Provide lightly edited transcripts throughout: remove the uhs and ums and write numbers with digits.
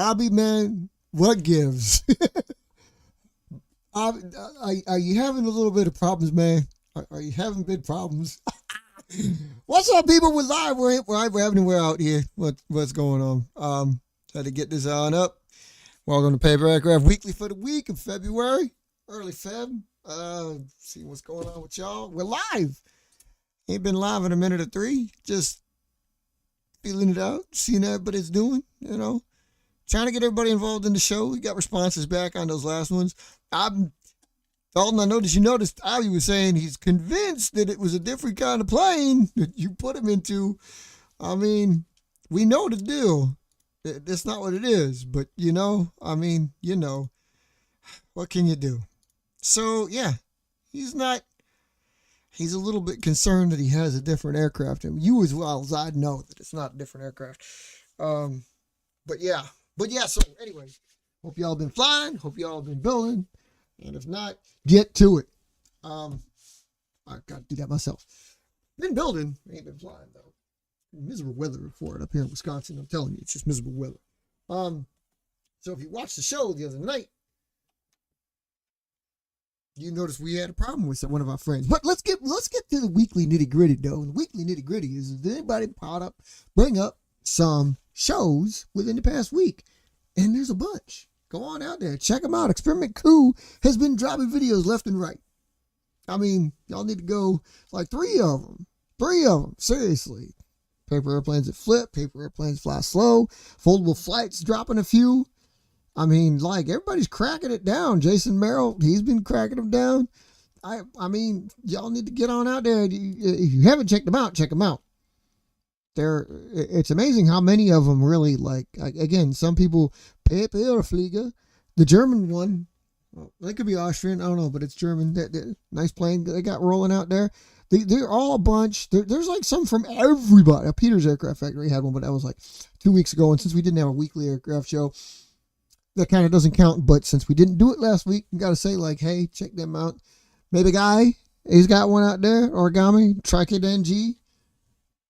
Abby, man, what gives? Are you having a little bit of problems, man? Are you having big problems? What's up, people? We're live. We're everywhere out here. What's going on? Had to get this on up. Welcome to Paper Aircraft Weekly for the week of February, early Feb. See what's going on with y'all. We're live. Ain't been live in a minute or three. Just feeling it out, seeing how everybody's doing, you know. Trying to get everybody involved in the show. We got responses back on those last ones. Dalton, I noticed Abby was saying he's convinced that it was a different kind of plane that you put him into. I mean, we know the deal. That's not what it is, but what can you do? So yeah, he's a little bit concerned that he has a different aircraft. And you as well as I know that it's not a different aircraft. But yeah, so anyway, hope y'all been flying, hope y'all been building, and if not, get to it. I gotta do that myself. Been building, ain't been flying though. Miserable weather for it up here in Wisconsin. I'm telling you, it's just miserable weather. So if you watched the show the other night, you noticed we had a problem with one of our friends. But let's get to the weekly nitty gritty though. The weekly nitty gritty is, did anybody bring up some shows within the past week? And there's a bunch. Go on out there, check them out. Experiment Coup has been dropping videos left and right. I mean, y'all need to go, like three of them, seriously. Paper airplanes that flip, paper airplanes fly slow, foldable flights dropping a few. I mean, like, everybody's cracking it down. Jason Merrill, he's been cracking them down. I mean, y'all need to get on out there. If you haven't checked them out, check them out. It's amazing how many of them really, like, again, some people, Paper Flieger, the German one, well, they could be Austrian, I don't know, but it's German. Nice plane they got rolling out there. They're all a bunch. There's like some from everybody. Peter's Aircraft Factory had one, but that was like 2 weeks ago. And since we didn't have a weekly aircraft show, that kind of doesn't count. But since we didn't do it last week, you got to say, like, hey, check them out. Maybe Guy, he's got one out there. Origami, Trikid NG.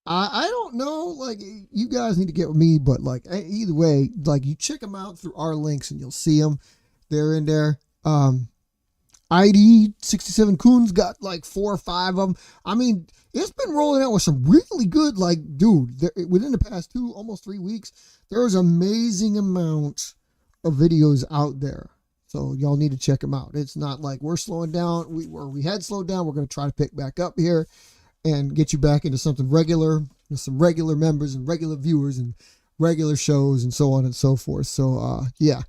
I don't know. Like, you guys need to get with me, but like, either way, like, you check them out through our links and you'll see them. They're in there. ID 67 Coons got like 4 or 5 of them. I mean, it's been rolling out with some really good, like, dude, within the past almost 3 weeks, there's amazing amount of videos out there. So y'all need to check them out. It's not like we're slowing down. We had slowed down. We're going to try to pick back up here and get you back into something regular with some regular members and regular viewers and regular shows and so on and so forth. So, yeah.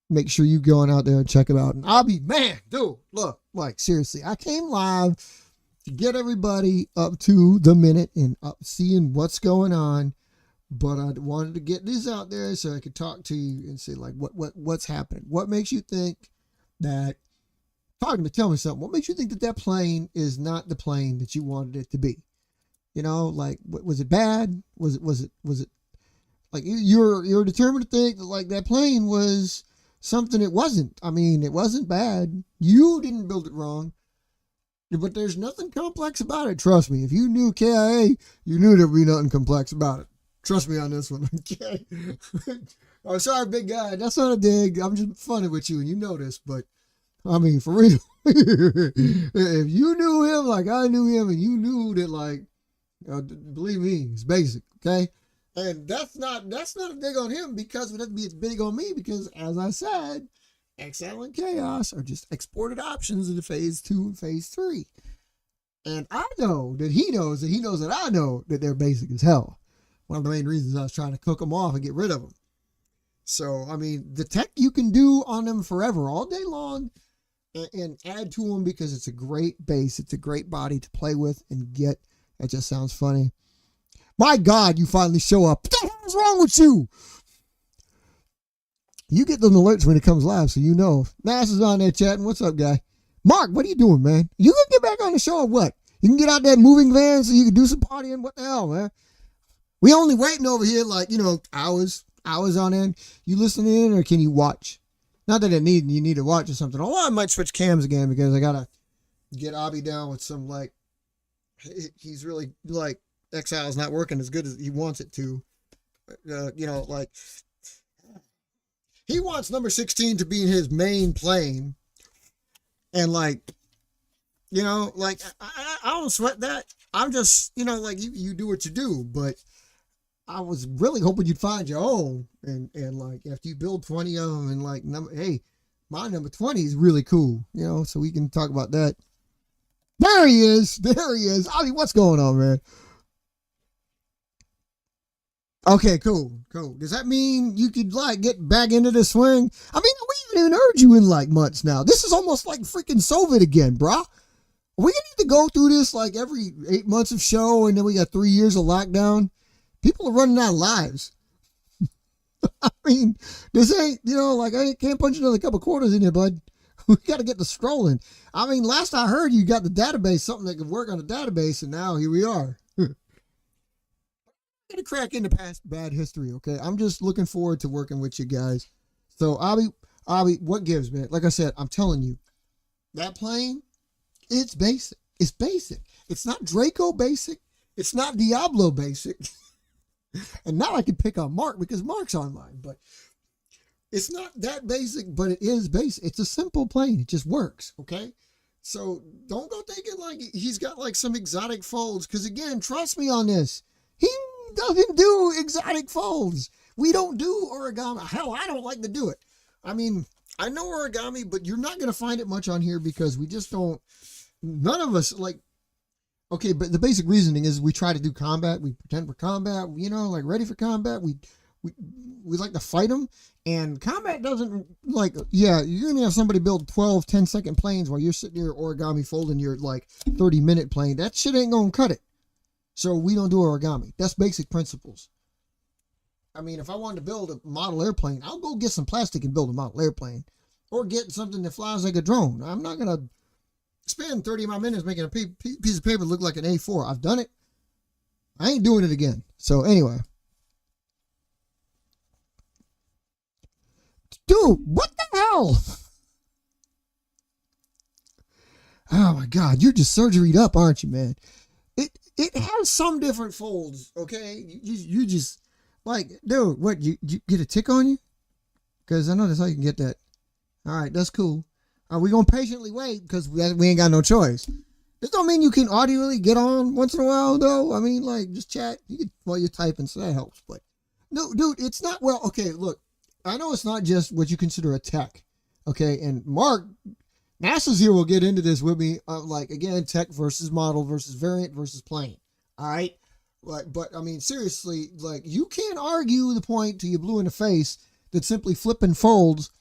Make sure you go on out there and check it out. And I'll be, man, dude, look, like, seriously, I came live to get everybody up to the minute and up seeing what's going on. But I wanted to get this out there so I could talk to you and say, like, what's happening? What makes you think that, talk to me, tell me something. What makes you think that plane is not the plane that you wanted it to be? You know, like, was it bad? Was it like you're determined to think that, like, that plane was something it wasn't. I mean, it wasn't bad. You didn't build it wrong. But there's nothing complex about it. Trust me. If you knew KIA, you knew there'd be nothing complex about it. Trust me on this one. Okay. Oh, sorry, big guy. That's not a dig. I'm just funning with you, and you know this. But I mean, for real, if you knew him like I knew him, and you knew that, like, believe me, it's basic. Okay. And that's not a dig on him, because it doesn't be as big on me, because, as I said, XL and Chaos are just exported options into phase 2 and phase 3. And I know that he knows that I know that they're basic as hell. One of the main reasons I was trying to cook them off and get rid of them. So, I mean, the tech you can do on them forever, all day long, and add to them, because it's a great base. It's a great body to play with and get. That just sounds funny. My God, you finally show up. What the hell is wrong with you? You get them alerts when it comes live, so you know. Mass is on there chatting. What's up, guy? Mark, what are you doing, man? You can get back on the show or what? You can get out that moving van so you can do some partying? What the hell, man? We only waiting over here, like, hours on end. You listening in, or can you watch? Not that you need to watch or something. Although I might switch cams again, because I got to get Abby down with some, like, he's really, like, XL is not working as good as he wants it to. Like, he wants number 16 to be in his main plane. And like, like I don't sweat that. I'm just, like you do what you do, but I was really hoping you'd find your own. And like, after you build 20 of them and like, hey, my number 20 is really cool, so we can talk about that. There he is. There he is. Ollie, what's going on, man? Okay, cool. Does that mean you could like get back into the swing? I mean, we haven't even heard you in like months now. This is almost like freaking Soviet again, brah. We need to go through this like every 8 months of show, and then we got 3 years of lockdown. People are running out of lives. I mean, this ain't, like I can't punch another couple quarters in here, bud. We got to get the scrolling. I mean, last I heard, you got the database, something that could work on the database, and now here we are. I'm going to crack into past bad history, okay? I'm just looking forward to working with you guys. So, Abby, what gives, man? Like I said, I'm telling you, that plane, it's basic. It's basic. It's not Draco basic. It's not Diablo basic. And now I can pick on Mark because Mark's online, but it's not that basic, but it is basic. It's a simple plane. It just works, okay? So don't go thinking like he's got like some exotic folds, because again, trust me on this. He doesn't do exotic folds. We don't do origami. Hell, I don't like to do it. I mean, I know origami, but you're not going to find it much on here because we just don't, none of us like, okay, but the basic reasoning is we try to do combat. We pretend for combat, like ready for combat. We like to fight them, and combat doesn't like, yeah, you're going to have somebody build 12, 10-second planes while you're sitting there origami folding your like 30-minute plane. That shit ain't going to cut it. So we don't do origami. That's basic principles. I mean, if I wanted to build a model airplane, I'll go get some plastic and build a model airplane, or get something that flies like a drone. I'm not going to spend 30 of my minutes making a piece of paper look like an A4. I've done it. I ain't doing it again. So anyway. Dude, what the hell? Oh my God, you're just surgeried up, aren't you, man? It has some different folds, okay? You just, like, dude, what, you get a tick on you? Because I know that's how you can get that. All right, that's cool. Are we going to patiently wait because we ain't got no choice? This don't mean you can audibly get on once in a while, though. I mean, like, just chat while you're typing, so that helps. But, no, dude, it's not, well, okay, look. I know it's not just what you consider a tech, okay? And Mark, NASA's here will get into this with me, like, again, tech versus model versus variant versus plane, all right? But I mean, seriously, like, you can't argue the point to you blue in the face that simply flipping folds,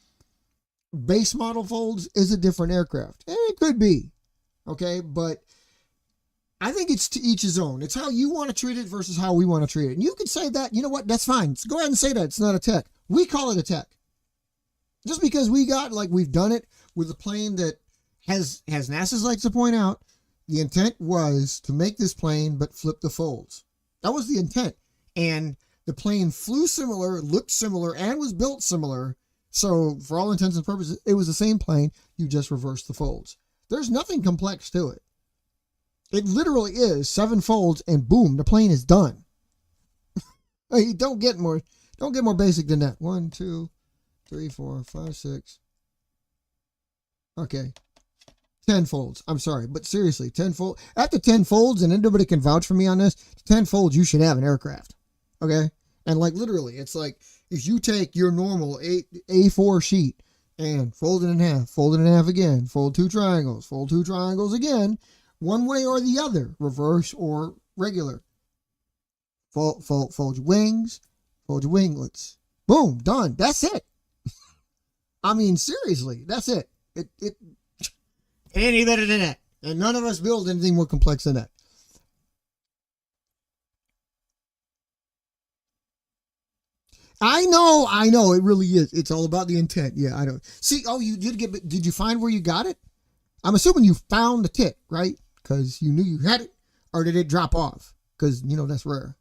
base model folds, is a different aircraft. And it could be, okay? But I think it's to each his own. It's how you want to treat it versus how we want to treat it. And you can say that, you know what, that's fine. So go ahead and say that. It's not a tech. We call it a tech. Just because we got, like, we've done it with a plane that has NASA's likes to point out, the intent was to make this plane but flip the folds. That was the intent. And the plane flew similar, looked similar, and was built similar. So for all intents and purposes, it was the same plane. You just reversed the folds. There's nothing complex to it. It literally is 7 folds and boom, the plane is done. Hey, don't get more basic than that. 1, 2, 3, 4, 5, 6. Okay. 10 folds. I'm sorry, but seriously, 10 folds. After 10 folds, and anybody can vouch for me on this, 10 folds, you should have an aircraft. Okay? And like literally, it's like if you take your normal A4 sheet and fold it in half again, fold 2 triangles again, one way or the other, reverse or regular. Fold your wings, fold your winglets. Boom, done. That's it. I mean, seriously, that's it. It any better than that. And none of us build anything more complex than that. I know, it really is. It's all about the intent. Yeah, I know. See, oh, did you find where you got it? I'm assuming you found the tick, right? Because you knew you had it, or did it drop off? Because, that's rare.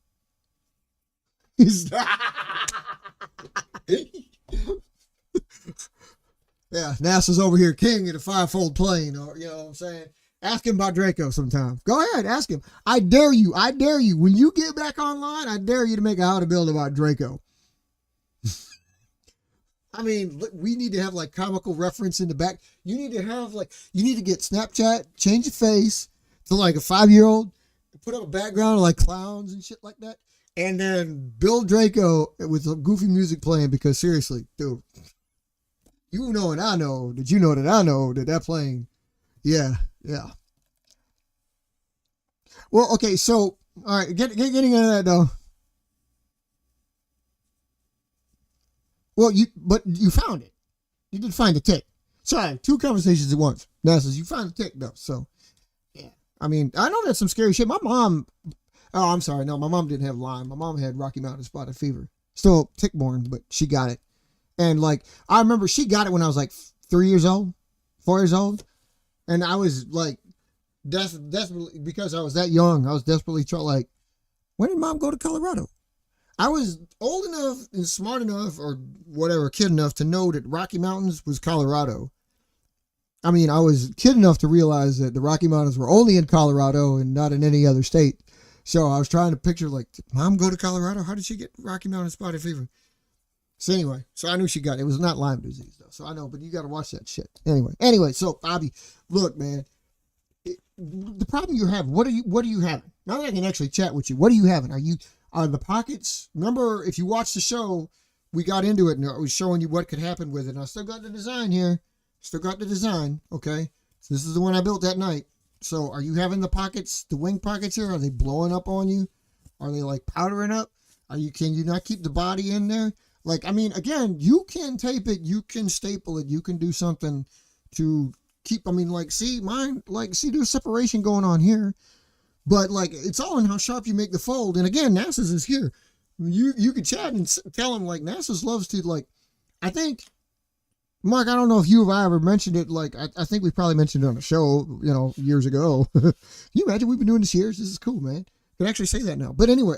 Yeah, NASA's over here king of the 5-fold plane, or, you know what I'm saying? Ask him about Draco sometime. Go ahead, ask him. I dare you. When you get back online, I dare you to make a how to build about Draco. I mean, we need to have like comical reference in the back. You need to have like, you need to get Snapchat, change your face to like a 5-year-old, put up a background of like clowns and shit like that. And then Bill Draco with some goofy music playing, because seriously, dude, you know and I know that you know that I know that playing. Yeah, yeah. Well, okay, so, all right, getting into that though. Well, but you found it. You did find the tick. Sorry, two conversations at once. NASA, you found the tick though. So, yeah. I mean, I know that's some scary shit. My mom, oh, I'm sorry. No, my mom didn't have Lyme. My mom had Rocky Mountain Spotted Fever. Still tick-borne, but she got it. And like, I remember she got it when I was like 3 years old, 4 years old. And I was like, desperately, because I was that young, I was desperately trying, like, when did mom go to Colorado? I was old enough and smart enough, or whatever, kid enough to know that Rocky Mountains was Colorado. I mean, I was kid enough to realize that the Rocky Mountains were only in Colorado and not in any other state. So I was trying to picture, like, did mom go to Colorado? How did she get Rocky Mountain Spotted Fever? So anyway, so I knew she got it. It was not Lyme disease, though. So I know, but you got to watch that shit. Anyway, so Bobby, look, man, the problem you have, what are you having? Now that I can actually chat with you, what are you having? Are the pockets? Remember, if you watch the show, we got into it and I was showing you what could happen with it. And I still got the design here. Still got the design. Okay. So this is the one I built that night. So are you having the pockets, the wing pockets here? Are they blowing up on you? Are they like powdering up? Can you not keep the body in there? Like, I mean, again, you can tape it, you can staple it, you can do something to keep, I mean, like, see mine, like, see there's separation going on here. But like, it's all in how sharp you make the fold. And again, NASA's is here. You could chat and tell him, like, NASA's loves to, like, I think, Mark, I don't know if you or I ever mentioned it. Like, I think we probably mentioned it on a show, years ago. Can you imagine we've been doing this years? This is cool, man. I can actually say that now. But anyway,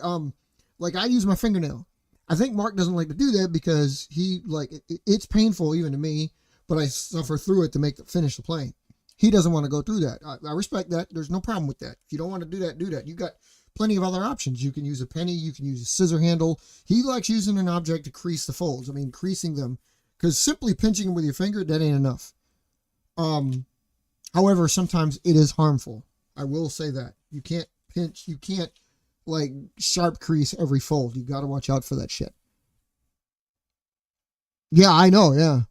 like, I use my fingernail. I think Mark doesn't like to do that because he, like, it's painful even to me, but I suffer through it to finish the plane. He doesn't want to go through that. I respect that. There's no problem with that. If you don't want to do that, do that. You got plenty of other options. You can use a penny. You can use a scissor handle. He likes using an object to crease the folds. I mean, creasing them, because simply pinching them with your finger, that ain't enough. However, sometimes it is harmful. I will say that. You can't pinch. You can't, like, sharp crease every fold. You got to watch out for that shit. Yeah, I know. Yeah.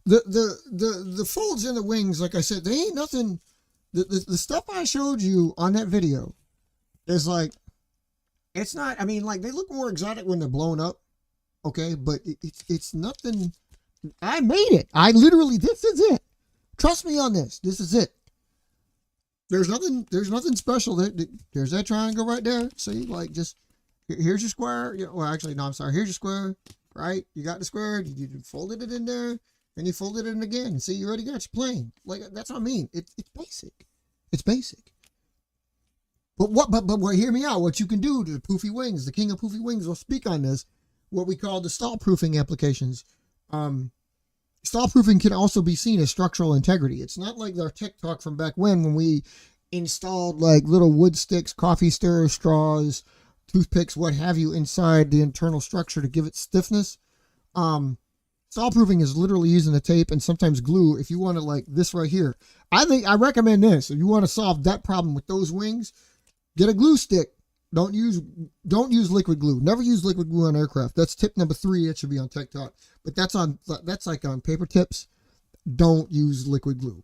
The folds in the wings, like I said, they ain't nothing. The stuff I showed you on that video is like, it's not, I mean, like, they look more exotic when they're blown up. Okay. But it's nothing. I made it. I literally, this is it. Trust me on this. This is it. There's nothing special. There's that triangle right there. See, like, just, here's your square. Well, actually, no, I'm sorry. Here's your square, right? You got the square. You folded it in there. And you folded it in again. See, you already got your plane. Like, that's what I mean. It's basic. It's basic. But hear me out. What you can do to the poofy wings, the king of poofy wings will speak on this, what we call the stall proofing applications. Stall proofing can also be seen as structural integrity. It's not like our TikTok from back when we installed like little wood sticks, coffee stirrers, straws, toothpicks, what have you, inside the internal structure to give it stiffness. Stall proofing is literally using the tape and sometimes glue. If you want to, like this right here, I recommend this. If you want to solve that problem with those wings, get a glue stick. Don't use liquid glue. Never use liquid glue on aircraft. That's tip number 3. That should be on TikTok. But that's like on paper tips. Don't use liquid glue,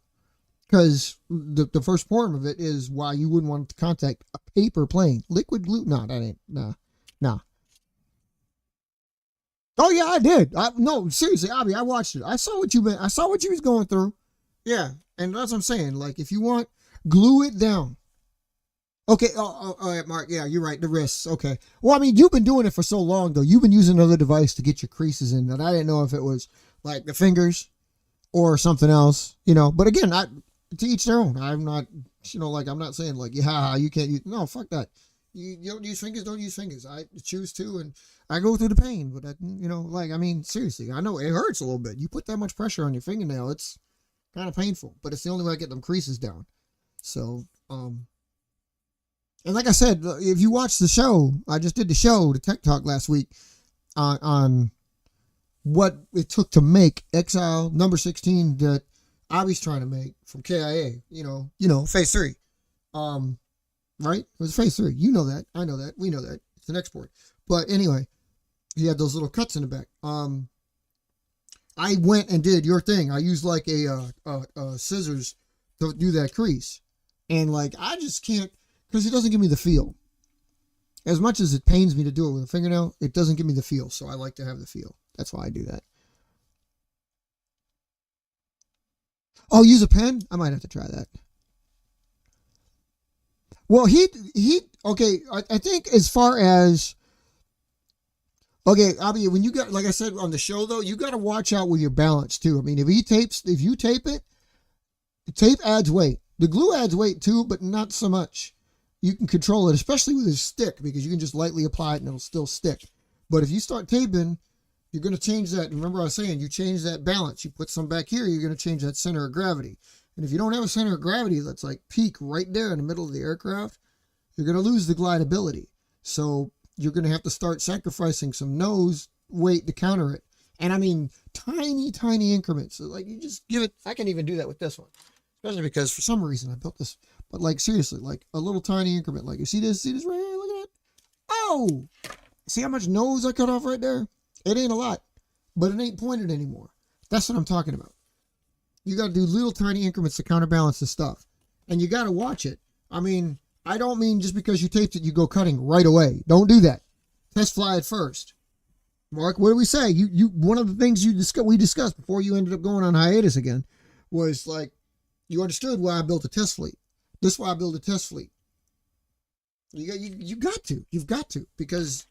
because the first form of it is why you wouldn't want to contact a paper plane. Liquid glue, no, that ain't, nah. Oh yeah, I did. No, seriously, Abby, I watched it. I saw what you meant. I saw what you was going through. Yeah, and that's what I'm saying. Like, if you want, glue it down. Okay. Oh, Mark. Yeah, you're right. The wrists. Okay. Well, I mean, you've been doing it for so long, though. You've been using another device to get your creases in, and I didn't know if it was like the fingers or something else. But again, to each their own. I'm not, like, I'm not saying like, yeah, you can't use. No, fuck that. You don't use fingers, don't use fingers. I choose to, and I go through the pain, but like, I mean, seriously, I know it hurts a little bit. You put that much pressure on your fingernail, it's kind of painful, but it's the only way I get them creases down. So, And like I said, if you watch the show, I just did the show, the Tech Talk last week on what it took to make Exile number 16 that Abby's trying to make from KIA. You know, phase 3. Right? It was phase 3. You know that. I know that. We know that. It's an export. But anyway, he had those little cuts in the back. I went and did your thing. I used like a scissors to do that crease. And like, I just can't, because it doesn't give me the feel. As much as it pains me to do it with a fingernail, it doesn't give me the feel. So I like to have the feel. That's why I do that. Oh, use a pen? I might have to try that. Well, okay, I think as far as, okay, Abby, when you got, like I said on the show though, you got to watch out with your balance too. I mean, if you tape it, the tape adds weight. The glue adds weight too, but not so much. You can control it, especially with a stick, because you can just lightly apply it and it'll still stick. But if you start taping, you're going to change that. Remember I was saying, you change that balance. You put some back here, you're going to change that center of gravity. And if you don't have a center of gravity that's like peak right there in the middle of the aircraft, you're going to lose the glideability. So you're going to have to start sacrificing some nose weight to counter it. And I mean, tiny, tiny increments. So like you just give it, I can even do that with this one. Especially because for some reason I built this, but like seriously, like a little tiny increment. Like you see this right here? Look at that. Oh, see how much nose I cut off right there? It ain't a lot, but it ain't pointed anymore. That's what I'm talking about. You got to do little tiny increments to counterbalance the stuff. And you got to watch it. I mean, I don't mean just because you taped it, you go cutting right away. Don't do that. Test fly it first. Mark, what do we say? One of the things we discussed before you ended up going on hiatus again was like, you understood why I built a test fleet. This is why I built a test fleet. You've got to, because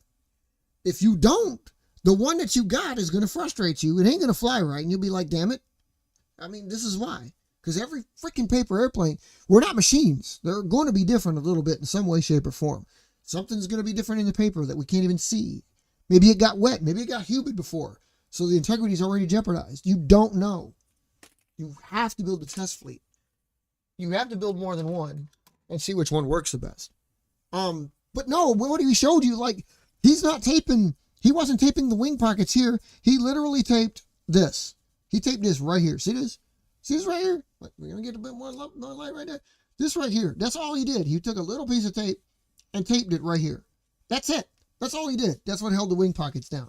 if you don't, the one that you got is going to frustrate you. It ain't going to fly right. And you'll be like, damn it. I mean, this is why. Because every freaking paper airplane, we're not machines. They're going to be different a little bit in some way, shape, or form. Something's going to be different in the paper that we can't even see. Maybe it got wet. Maybe it got humid before. So the integrity is already jeopardized. You don't know. You have to build a test fleet. You have to build more than one and see which one works the best. But no, what he showed you, like, he's not taping, he wasn't taping the wing pockets here. He literally taped this. He taped this right here. See this? See this right here? We're going to get a bit more light right there. This right here. That's all he did. He took a little piece of tape and taped it right here. That's it. That's all he did. That's what held the wing pockets down.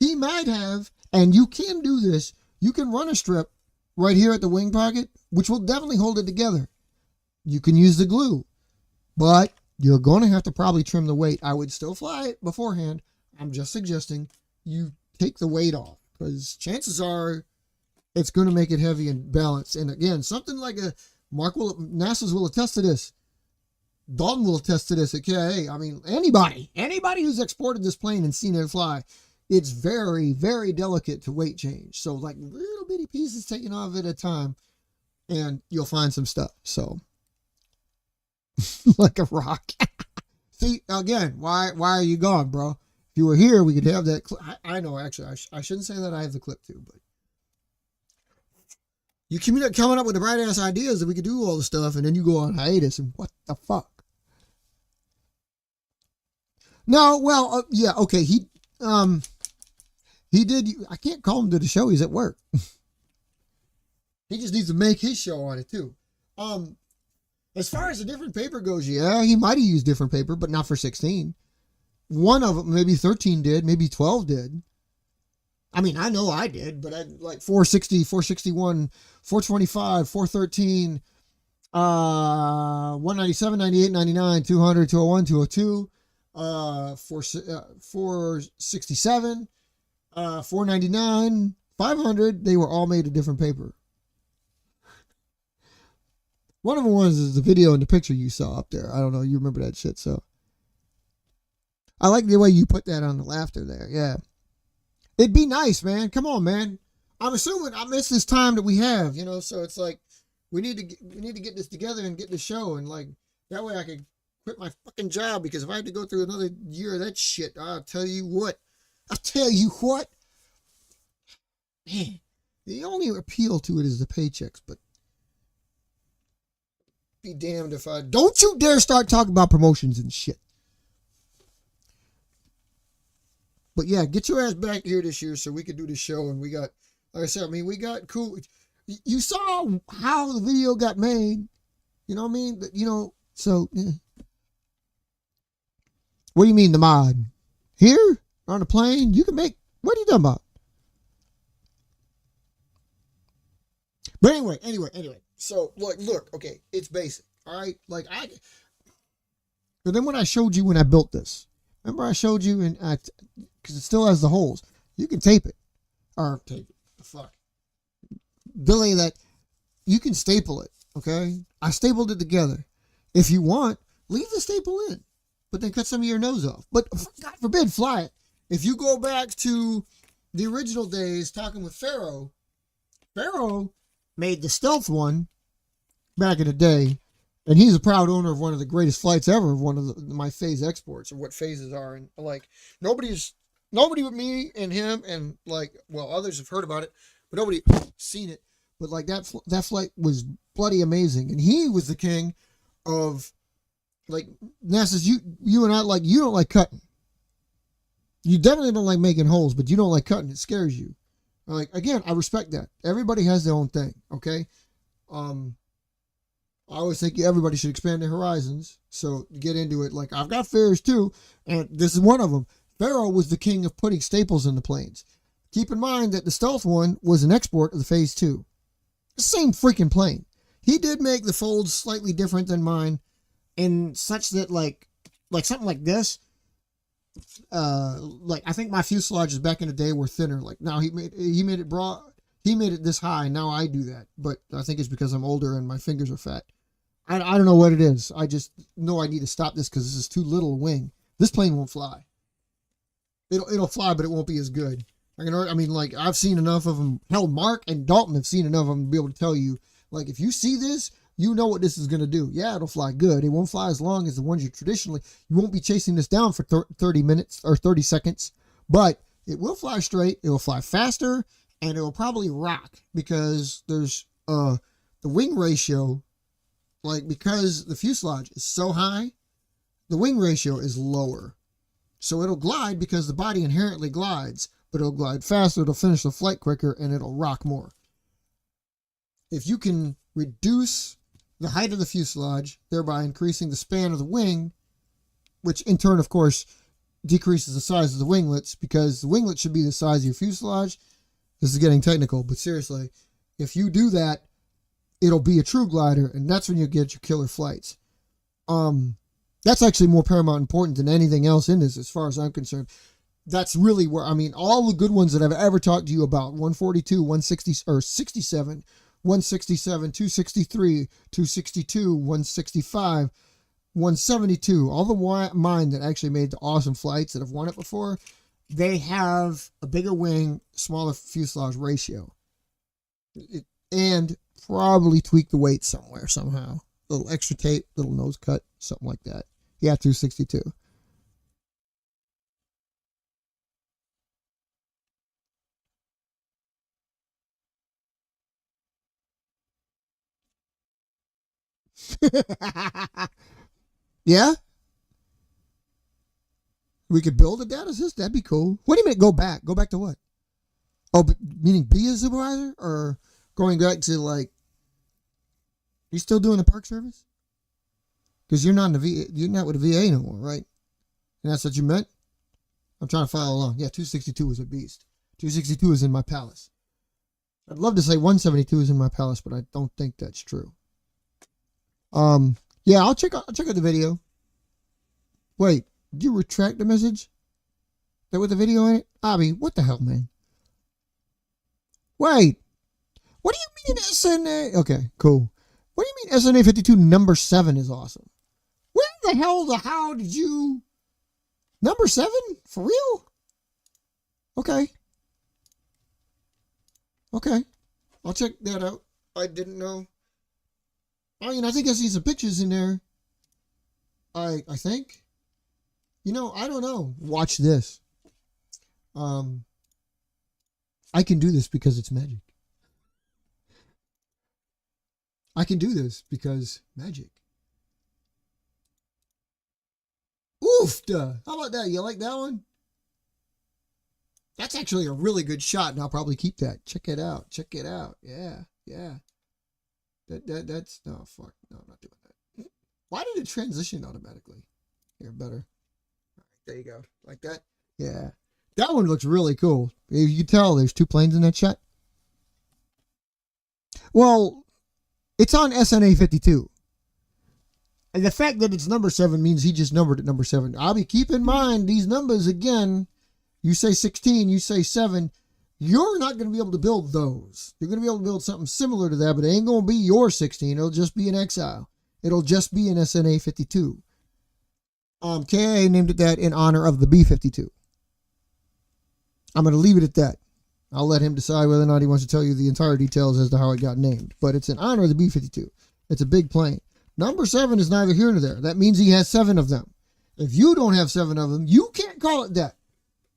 He might have, and you can do this, you can run a strip right here at the wing pocket, which will definitely hold it together. You can use the glue, but you're going to have to probably trim the weight. I would still fly it beforehand. I'm just suggesting you take the weight off, because chances are it's going to make it heavy and balanced. And again, something like NASA's will attest to this. Dalton will attest to this at KIA. I mean, anybody who's exported this plane and seen it fly, it's very, very delicate to weight change. So like little bitty pieces taken off at a time and you'll find some stuff. So like a rock. See, again, why are you gone, bro? If you were here, we could have that. I know, actually, I shouldn't say that I have the clip too, but you coming up with the bright ass ideas that we could do all the stuff, and then you go on hiatus, and what the fuck? No, well, yeah, okay. He did. I can't call him to the show. He's at work. He just needs to make his show on it too. As far as a different paper goes, yeah, he might have used different paper, but not for 16. One of them, maybe 13 did, maybe 12 did. I mean, I know I did, but I like 460, 461, 425, 413, 197, 98, 99, 200, 201, 202, 467, 499, 500. They were all made of different paper. One of them was the video and the picture you saw up there. I don't know. You remember that shit. So I like the way you put that on the laughter there. Yeah. It'd be nice, man. Come on, man. I'm assuming I miss this time that we have, you know, so it's like we need to get this together and get the show, and like that way I could quit my fucking job, because if I had to go through another year of that shit, I'll tell you what. Man, the only appeal to it is the paychecks, but Be damned if I... Don't you dare start talking about promotions and shit. But yeah, get your ass back here this year so we could do the show. And we got, like I said, I mean, we got cool. You saw how the video got made. You know what I mean? You know, so, yeah. What do you mean the mod? Here? On the plane? You can make, what are you talking about? But anyway. So, look, okay, it's basic. All right? Like, but then when I showed you when I built this, remember I showed you, and because it still has the holes, you can tape it. Or tape it. The fuck. Delay that. You can staple it, okay? I stapled it together. If you want, leave the staple in, but then cut some of your nose off. But God forbid, fly it. If you go back to the original days talking with Pharaoh made the stealth one back in the day, and he's a proud owner of one of the greatest flights ever, of one of my phase exports, or what phases are. And like, nobody but me and him, and like, well, others have heard about it, but nobody seen it. But like that flight was bloody amazing, and he was the king of, like, NASA's. You and I, like, you don't like cutting. You definitely don't like making holes, but you don't like cutting. It scares you. Like, again, I respect that. Everybody has their own thing, okay? I always think everybody should expand their horizons. So get into it. Like, I've got fears too, and this is one of them. Pharaoh was the king of putting staples in the planes. Keep in mind that the stealth one was an export of the phase 2. The same freaking plane. He did make the folds slightly different than mine, in such that like something like this, like, I think my fuselages back in the day were thinner. Like, now he made it broad. He made it this high. Now I do that, but I think it's because I'm older and my fingers are fat. I don't know what it is. I just know I need to stop this because this is too little a wing. This plane won't fly. It'll fly, but it won't be as good. I mean, like, I've seen enough of them. Hell, Mark and Dalton have seen enough of them to be able to tell you, like, if you see this, you know what this is going to do. Yeah, it'll fly good. It won't fly as long as the ones you won't be chasing this down for 30 minutes or 30 seconds, but it will fly straight. It will fly faster, and it will probably rock because there's the wing ratio, like, because the fuselage is so high, the wing ratio is lower. So it'll glide because the body inherently glides, but it'll glide faster, it'll finish the flight quicker, and it'll rock more. If you can reduce the height of the fuselage, thereby increasing the span of the wing, which in turn, of course, decreases the size of the winglets, because the winglet should be the size of your fuselage. This is getting technical, but seriously, if you do that, it'll be a true glider, and that's when you get your killer flights. That's actually more paramount important than anything else in this, as far as I'm concerned. That's really where, I mean, all the good ones that I've ever talked to you about, 142, 160, or 67, 167, 263, 262, 165, 172, all the mine that actually made the awesome flights that have won it before, they have a bigger wing, smaller fuselage ratio. And probably tweak the weight somewhere, somehow. A little extra tape, little nose cut, something like that. Yeah, 262. Yeah? We could build a data system? That'd be cool. What do you mean go back? Go back to what? Oh, meaning be a supervisor? Or going back to, like, you still doing the park service? Because you're not in the VA, you're not with the VA no more, right? And that's what you meant? I'm trying to follow along. Yeah, 262 was a beast. 262 is in my palace. I'd love to say 172 is in my palace, but I don't think that's true. Yeah, I'll check out the video. Wait, did you retract the message? That with the video in it? Abby, what the hell, man? Wait, what do you mean SNA? Okay, cool. What do you mean SNA 52 number 7 is awesome? Where how did you... Number 7? For real? Okay. Okay. I'll check that out. I didn't know. I mean, I think I see some pictures in there. I think. You know, I don't know. Watch this. I can do this because it's magic. I can do this because magic. Oofda. How about that? You like that one? That's actually a really good shot, and I'll probably keep that. Check it out. Check it out. Yeah, yeah. That's no fuck. No, I'm not doing that. Why did it transition automatically? Here, better. All right, there you go. Like that? Yeah. That one looks really cool. You can tell there's 2 planes in that shot. Well, it's on SNA52. And the fact that it's number 7 means he just numbered it number 7. I'll be keep in mind these numbers again. You say 16, you say 7. You're not going to be able to build those. You're going to be able to build something similar to that, but it ain't going to be your 16. It'll just be an Exile. It'll just be an SNA 52. KIA named it that in honor of the B-52. I'm going to leave it at that. I'll let him decide whether or not he wants to tell you the entire details as to how it got named. But it's in honor of the B-52. It's a big plane. Number 7 is neither here nor there. That means he has 7 of them. If you don't have 7 of them, you can't call it that.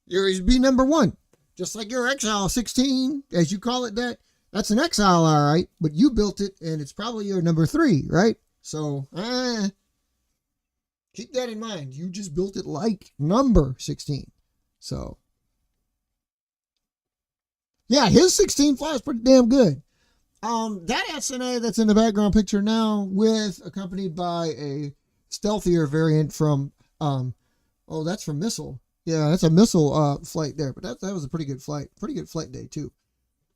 Yours be number 1. Just like your Exile 16, as you call it that. That's an Exile, all right. But you built it, and it's probably your number 3, right? So, keep that in mind. You just built it like number 16. So, yeah, his 16 flies pretty damn good. That SNA that's in the background picture now, accompanied by a stealthier variant from, that's from Missile. Yeah, that's a Missile flight there, but that was a pretty good flight. Pretty good flight day too.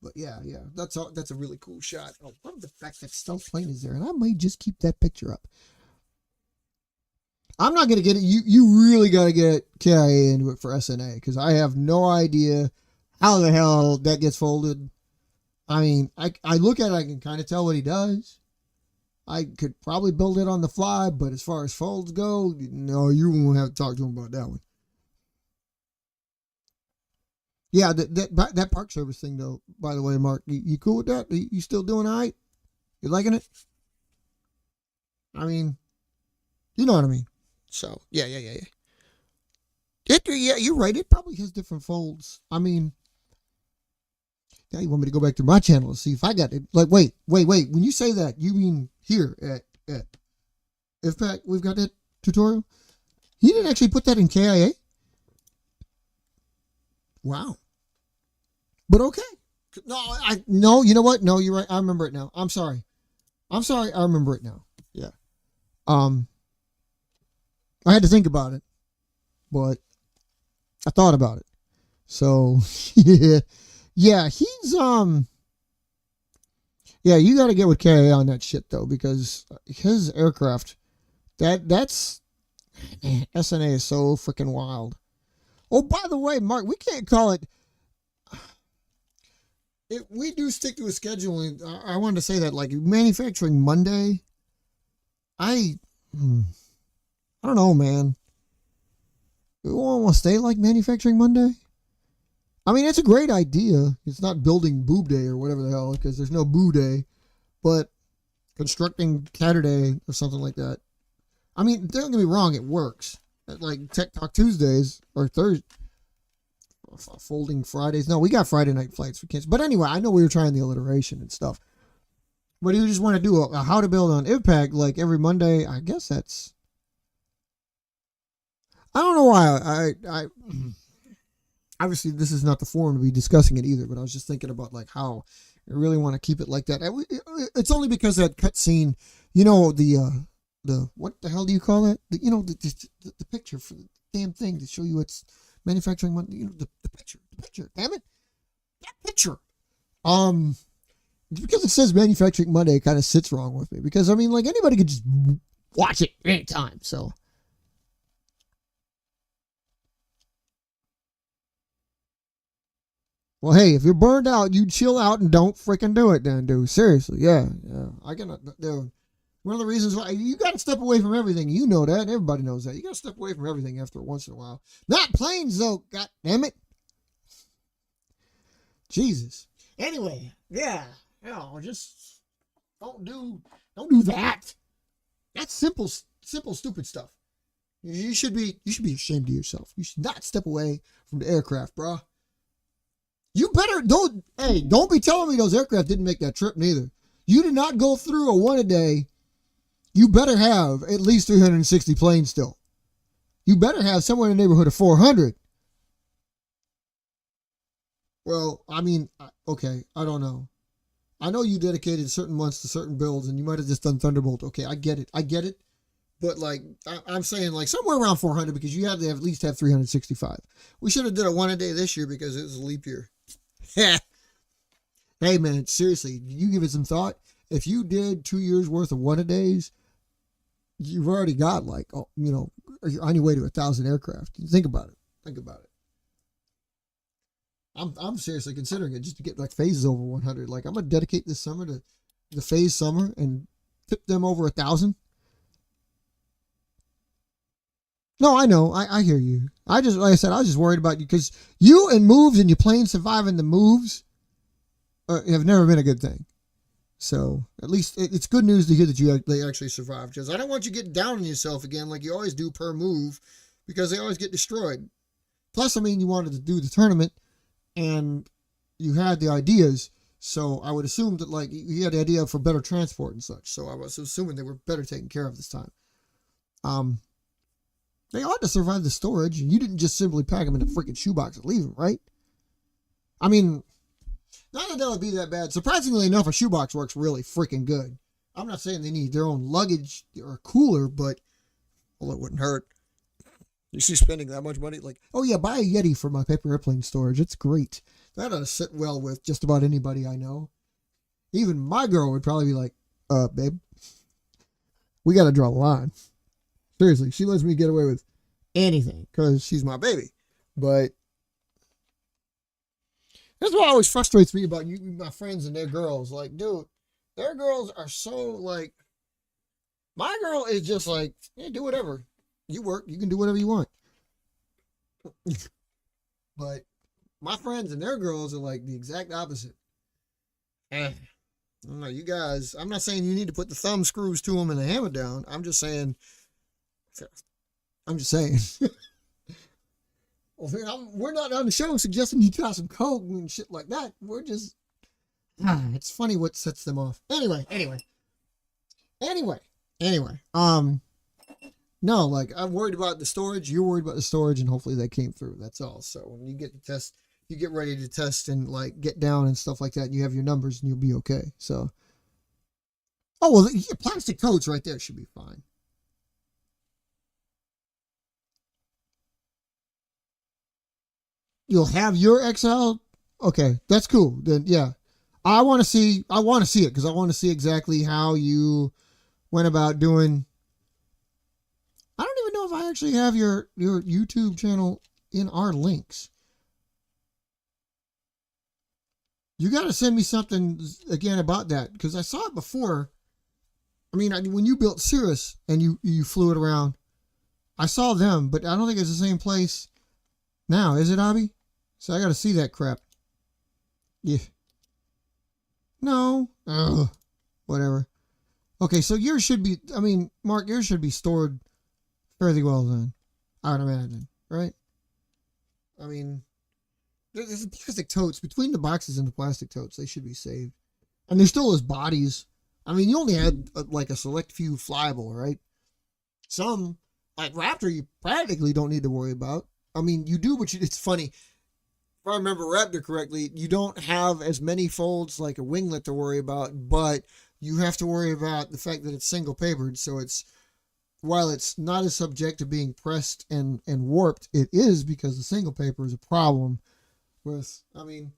But yeah, that's a really cool shot. I love the fact that stealth plane is there, and I might just keep that picture up. I'm not gonna get it. You really gotta get KIA into it for SNA because I have no idea how the hell that gets folded. I mean, I look at it, I can kind of tell what he does. I could probably build it on the fly, but as far as folds go, no, you won't have to talk to him about that one. Yeah, that Park Service thing, though, by the way, Mark, you cool with that? You still doing all right? You liking it? I mean, you know what I mean. So, yeah. Yeah, you're right. It probably has different folds. I mean, now you want me to go back to my channel to see if I got it. Like, wait. When you say that, you mean here at IVPAC, we've got that tutorial? He didn't actually put that in KIA? Wow. But okay. No, you know what? No, you're right. I remember it now. I'm sorry. I remember it now. Yeah. I had to think about it, but I thought about it. So, yeah. Yeah, he's, you got to get with KIA on that shit, though, because his aircraft, that's, SNA is so freaking wild. Oh, by the way, Mark, we can't call it, if we do stick to a scheduling, I wanted to say that, like, Manufacturing Monday, I don't know, man. We want to stay like Manufacturing Monday? I mean, it's a great idea. It's not building boob day or whatever the hell, because there's no boo day, but constructing Saturday or something like that. I mean, don't get me wrong, it works. Like Tech Talk Tuesdays or Thursday, folding Fridays. No, we got Friday night flights for kids. But anyway, I know we were trying the alliteration and stuff. But you just want to do a how to build on IVPAC like every Monday. I guess that's, I don't know why I obviously this is not the forum to be discussing it either, but I was just thinking about like how I really want to keep it like that. It's only because that cutscene, you know, the what the hell do you call that? The picture for the damn thing to show you it's Manufacturing Monday. You know, the picture. Damn it, that picture. Because it says Manufacturing Monday, it kind of sits wrong with me. Because I mean, like anybody could just watch it anytime. So. Well, hey, if you're burned out, you chill out and don't freaking do it then, dude. Seriously, yeah. I cannot, dude. One of the reasons why you got to step away from everything. You know that. Everybody knows that. You got to step away from everything after once in a while. Not planes, though. God damn it. Jesus. Anyway, yeah. Just don't do that. That's simple, stupid stuff. You should be ashamed of yourself. You should not step away from the aircraft, bro. You better don't be telling me those aircraft didn't make that trip neither. You did not go through a one a day. You better have at least 360 planes still. You better have somewhere in the neighborhood of 400. Well, I mean, okay, I don't know. I know you dedicated certain months to certain builds, and you might have just done Thunderbolt. Okay, I get it. But like, I'm saying like somewhere around 400 because you have to at least have 365. We should have did a one a day this year because it was a leap year. Hey man, seriously, you give it some thought. If you did 2 years worth of one a days, you've already got like, you're on your way to 1,000 aircraft. Think about it. I'm seriously considering it just to get like phases over 100. Like I'm gonna dedicate this summer to the phase summer and tip them over 1,000. No, I know. I hear you. Like I said, I was just worried about you because you and moves and your plane surviving the moves have never been a good thing. So at least it's good news to hear that they actually survived, because I don't want you getting down on yourself again like you always do per move, because they always get destroyed. Plus, I mean, you wanted to do the tournament and you had the ideas. So I would assume that like you had the idea for better transport and such. So I was assuming they were better taken care of this time. They ought to survive the storage, and you didn't just simply pack them in a freaking shoebox and leave them, right? I mean, not that would be that bad. Surprisingly enough, a shoebox works really freaking good. I'm not saying they need their own luggage or cooler, but well, it wouldn't hurt. You see, spending that much money, like, oh yeah, buy a Yeti for my paper airplane storage. It's great. That ought to sit well with just about anybody I know. Even my girl would probably be like, babe, we got to draw the line. Seriously, she lets me get away with anything because she's my baby. But that's what always frustrates me about you, my friends and their girls. Like, dude, their girls are so like, my girl is just like, yeah, do whatever. You work, you can do whatever you want. But my friends and their girls are like the exact opposite. I don't know, you guys, I'm not saying you need to put the thumb screws to them and the hammer down. I'm just saying. Well, we're not on the show suggesting you try some coke and shit like that. We're just, it's funny what sets them off. Anyway. No, like I'm worried about the storage. You're worried about the storage, and hopefully that came through. That's all. So when you get to test, you get ready to test and like get down and stuff like that, and you have your numbers, and you'll be okay. So, oh well, the plastic totes right there should be fine. You'll have your XL. Okay, that's cool. Then yeah, I want to see it because I want to see exactly how you went about doing. I don't even know if I actually have your YouTube channel in our links. You got to send me something again about that because I saw it before. I mean, when you built Cirrus and you flew it around, I saw them, but I don't think it's the same place now, is it, Abby? So I got to see that crap. Yeah. No. Ugh. Whatever. Okay, so yours should be, I mean, Mark, yours should be stored fairly well then, I would imagine, right? I mean, there's the plastic totes. Between the boxes and the plastic totes, they should be saved. And there's still those bodies. I mean, you only had like a select few flyable, right? Some, like Raptor, you practically don't need to worry about. I mean, you do, but it's funny. If I remember Raptor correctly, you don't have as many folds like a winglet to worry about, but you have to worry about the fact that it's single papered. So it's, while it's not as subject to being pressed and warped, it is because the single paper is a problem with, I mean,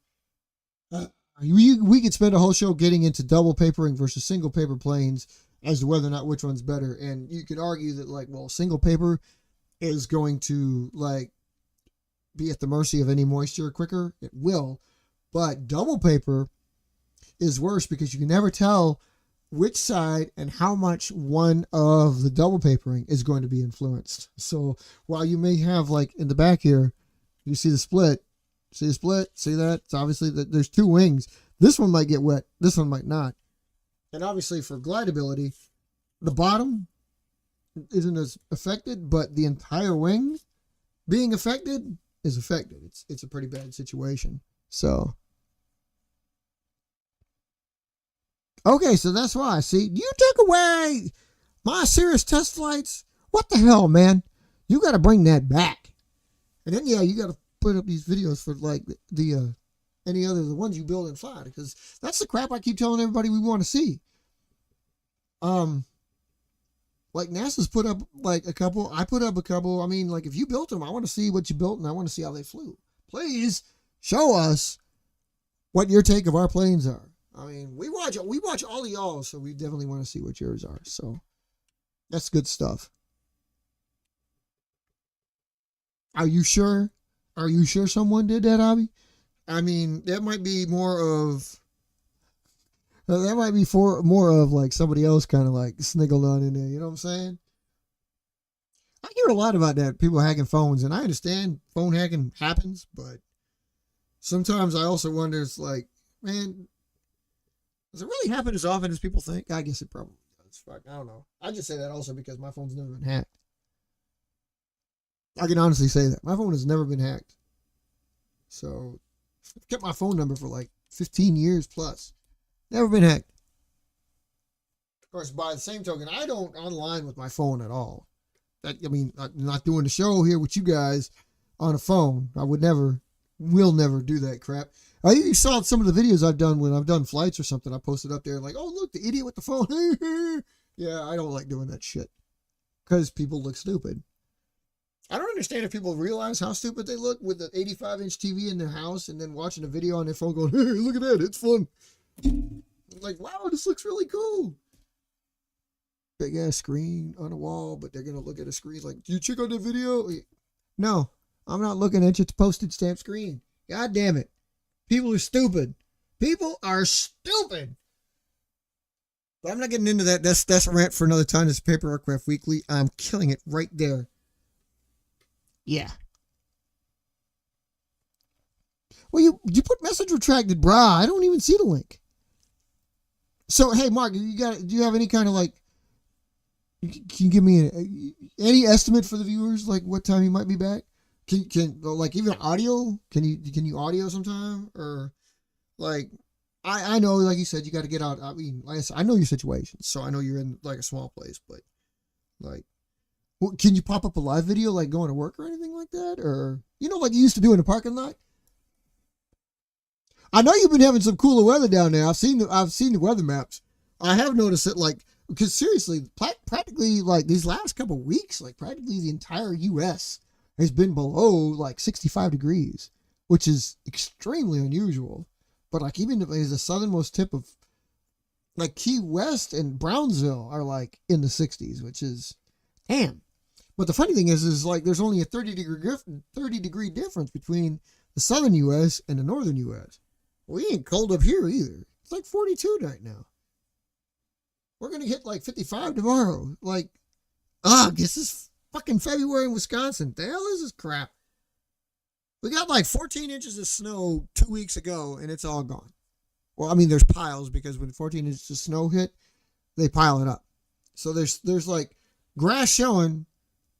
we could spend a whole show getting into double papering versus single paper planes as to whether or not which one's better. And you could argue that like, well, single paper is going to like be at the mercy of any moisture quicker. It will, but double paper is worse because you can never tell which side and how much one of the double papering is going to be influenced. So while you may have like in the back here, you see the split, see that? It's obviously that there's two wings. This one might get wet. This one might not. And obviously for glideability, the bottom isn't as affected, but the entire wing being affected is affected. It's a pretty bad situation. So Okay, so that's why. See, you took away my Cirrus test flights. What the hell, man? You got to bring that back. And then, yeah, you got to put up these videos for like the any other the ones you build and fly, because that's the crap I keep telling everybody we want to see. Like NASA's put up like a couple. I put up a couple. I mean, like if you built them, I want to see what you built and I want to see how they flew. Please show us what your take of our planes are. I mean, we watch all of y'all, so we definitely want to see what yours are. So that's good stuff. Are you sure? Are you sure someone did that, Abby? I mean, that might be more of more of like somebody else kind of like sniggled on in there. You know what I'm saying? I hear a lot about that, people hacking phones, and I understand phone hacking happens, but sometimes I also wonder, it's like, man, does it really happen as often as people think? I guess it probably does. Fuck, I don't know. I just say that also because my phone's never been hacked. I can honestly say that. My phone has never been hacked. So, I've kept my phone number for like 15 years plus. Never been hacked. Of course, by the same token, I don't online with my phone at all. I mean, not doing the show here with you guys on a phone. I will never do that crap. You saw some of the videos I've done when I've done flights or something. I posted up there like, oh, look, the idiot with the phone. Yeah, I don't like doing that shit because people look stupid. I don't understand if people realize how stupid they look with the 85-inch TV in their house and then watching a video on their phone going, hey, look at that, it's fun. Like, wow, this looks really cool. Big ass screen on a wall, but they're gonna look at a screen like, do you check out the video? No, I'm not looking at your postage stamp screen. God damn it. People are stupid. People are stupid. But I'm not getting into that. That's a rant for another time. It's Paper Aircraft Weekly. I'm killing it right there. Yeah. Well, you put message retracted, brah. I don't even see the link. So, hey, Mark, do you have any kind of like, can you give me any estimate for the viewers, like what time you might be back? Can like even audio? Can you audio sometime, or like I know, like you said, you got to get out. I mean, like I said, I know your situation, so I know you're in like a small place, but like, can you pop up a live video like going to work or anything like that, or like you used to do in the parking lot? I know you've been having some cooler weather down there. I've seen the weather maps. I have noticed it, like, because seriously, practically like these last couple of weeks, like practically the entire U.S. has been below like 65 degrees, which is extremely unusual. But like even as the southernmost tip of like Key West and Brownsville are like in the 60s, which is damn. But the funny thing is like there's only a 30 degree difference between the southern U.S. and the northern U.S. We ain't cold up here either. It's like 42 right now. We're going to hit like 55 tomorrow. Like, this is fucking February in Wisconsin. The hell is this crap? We got like 14 inches of snow 2 weeks ago and it's all gone. Well, I mean, there's piles because when 14 inches of snow hit, they pile it up. So there's like grass showing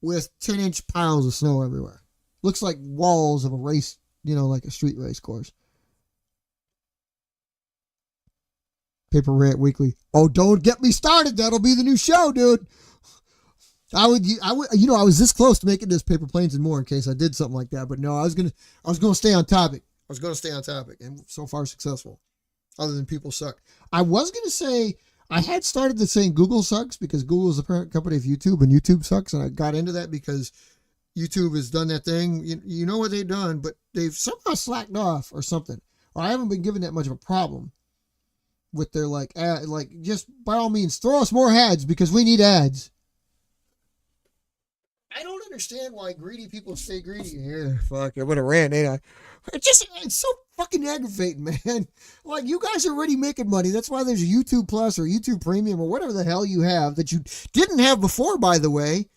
with 10-inch piles of snow everywhere. Looks like walls of a race, like a street race course. Paper Rant Weekly. Oh, don't get me started. That'll be the new show, dude. I was this close to making this Paper Planes and More in case I did something like that, but no, I was gonna stay on topic. And so far successful. Other than people suck. I was gonna say I had started to saying Google sucks because Google is the parent company of YouTube and YouTube sucks, and I got into that because YouTube has done that thing. You know what they've done, but they've somehow slacked off or something. Or I haven't been given that much of a problem with their like just by all means throw us more ads because we need ads. I don't understand why greedy people stay greedy. Yeah, fuck, I would have ran, ain't I? It's so fucking aggravating, man. Like, you guys are already making money. That's why there's a YouTube Plus or YouTube Premium or whatever the hell you have that you didn't have before, by the way.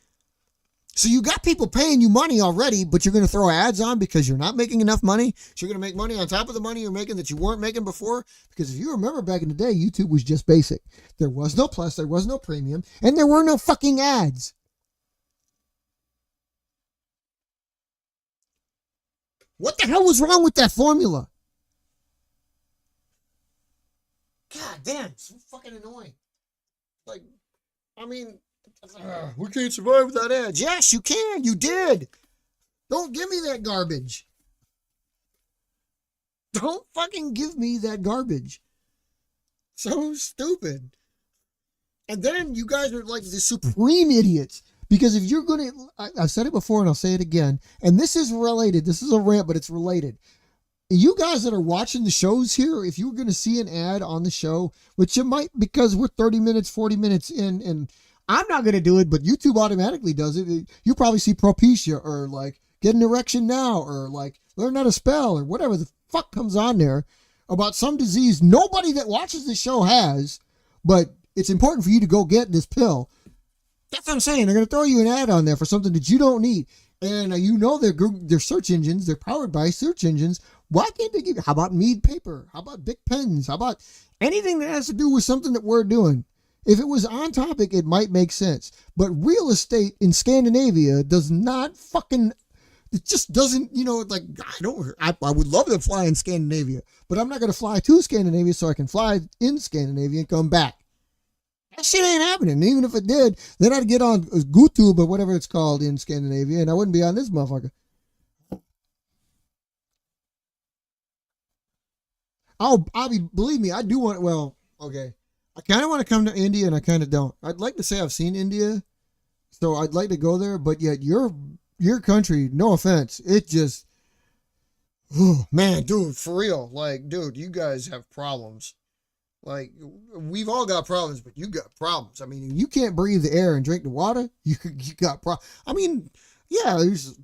So you got people paying you money already, but you're going to throw ads on because you're not making enough money. So you're going to make money on top of the money you're making that you weren't making before. Because if you remember back in the day, YouTube was just basic. There was no Plus, there was no Premium, and there were no fucking ads. What the hell was wrong with that formula? God damn, it's so fucking annoying. Like, I mean, we can't survive without ads. Yes, you can. You did. Don't give me that garbage. Don't fucking give me that garbage. So stupid. And then you guys are like the supreme idiots. Because if you're going to, I've said it before and I'll say it again, and this is related. This is a rant, but it's related. You guys that are watching the shows here, if you're going to see an ad on the show, which you might, because we're 30 minutes, 40 minutes in, and I'm not going to do it, but YouTube automatically does it. You probably see Propecia or like get an erection now or like learn how to spell or whatever the fuck comes on there about some disease nobody that watches the show has, but it's important for you to go get this pill. That's what I'm saying. They're going to throw you an ad on there for something that you don't need. And you know they're search engines. They're powered by search engines. Why can't they give you? How about Mead paper? How about Bic pens? How about anything that has to do with something that we're doing? If it was on topic, it might make sense. But real estate in Scandinavia does not fucking, it just doesn't, you know, like, I would love to fly in Scandinavia, but I'm not going to fly to Scandinavia so I can fly in Scandinavia and come back. That shit ain't happening. And even if it did, then I'd get on GoTube or whatever it's called in Scandinavia, and I wouldn't be on this motherfucker. Believe me, I do want, well, okay. I kind of want to come to India and I kind of don't. I'd like to say I've seen India, so I'd like to go there, but yet your country, no offense, it just, oh, man, dude, for real. Like, dude, you guys have problems. Like, we've all got problems, but you got problems. I mean, you can't breathe the air and drink the water. You got problems. I mean, yeah, there's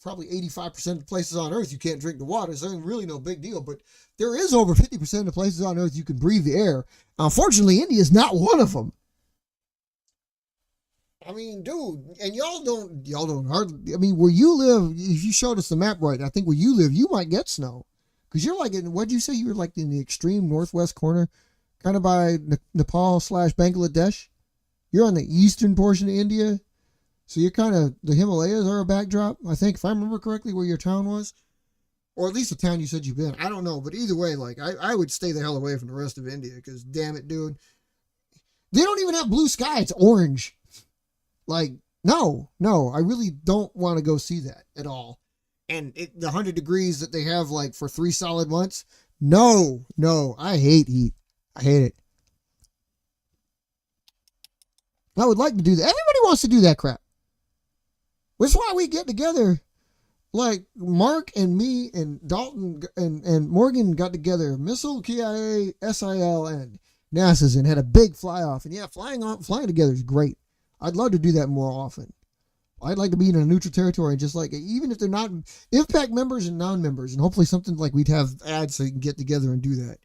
probably 85% of the places on Earth you can't drink the water, so it's really no big deal. But there is over 50% of the places on Earth you can breathe the air. Unfortunately, India is not one of them. I mean, dude, and y'all don't hardly. I mean, where you live, if you showed us the map right, I think where you live, you might get snow. Because you're like, what'd you say? You were like in the extreme northwest corner, kind of by Nepal / Bangladesh. You're on the eastern portion of India. So you're kind of, the Himalayas are a backdrop, I think, if I remember correctly, where your town was. Or at least the town you said you've been. I don't know. But either way, like, I would stay the hell away from the rest of India. Because, damn it, dude. They don't even have blue sky. It's orange. Like, no. I really don't want to go see that at all. And the 100 degrees that they have like for 3 solid months. No, I hate heat. I hate it. I would like to do that. Everybody wants to do that crap. Which is why we get together. Like Mark and me and Dalton and Morgan got together. Missile, KIA, SIL, and NASA's and had a big fly off. And yeah, flying together is great. I'd love to do that more often. I'd like to be in a neutral territory and just like, even if they're not IVPAC members and non-members, and hopefully something like we'd have ads so you can get together and do that.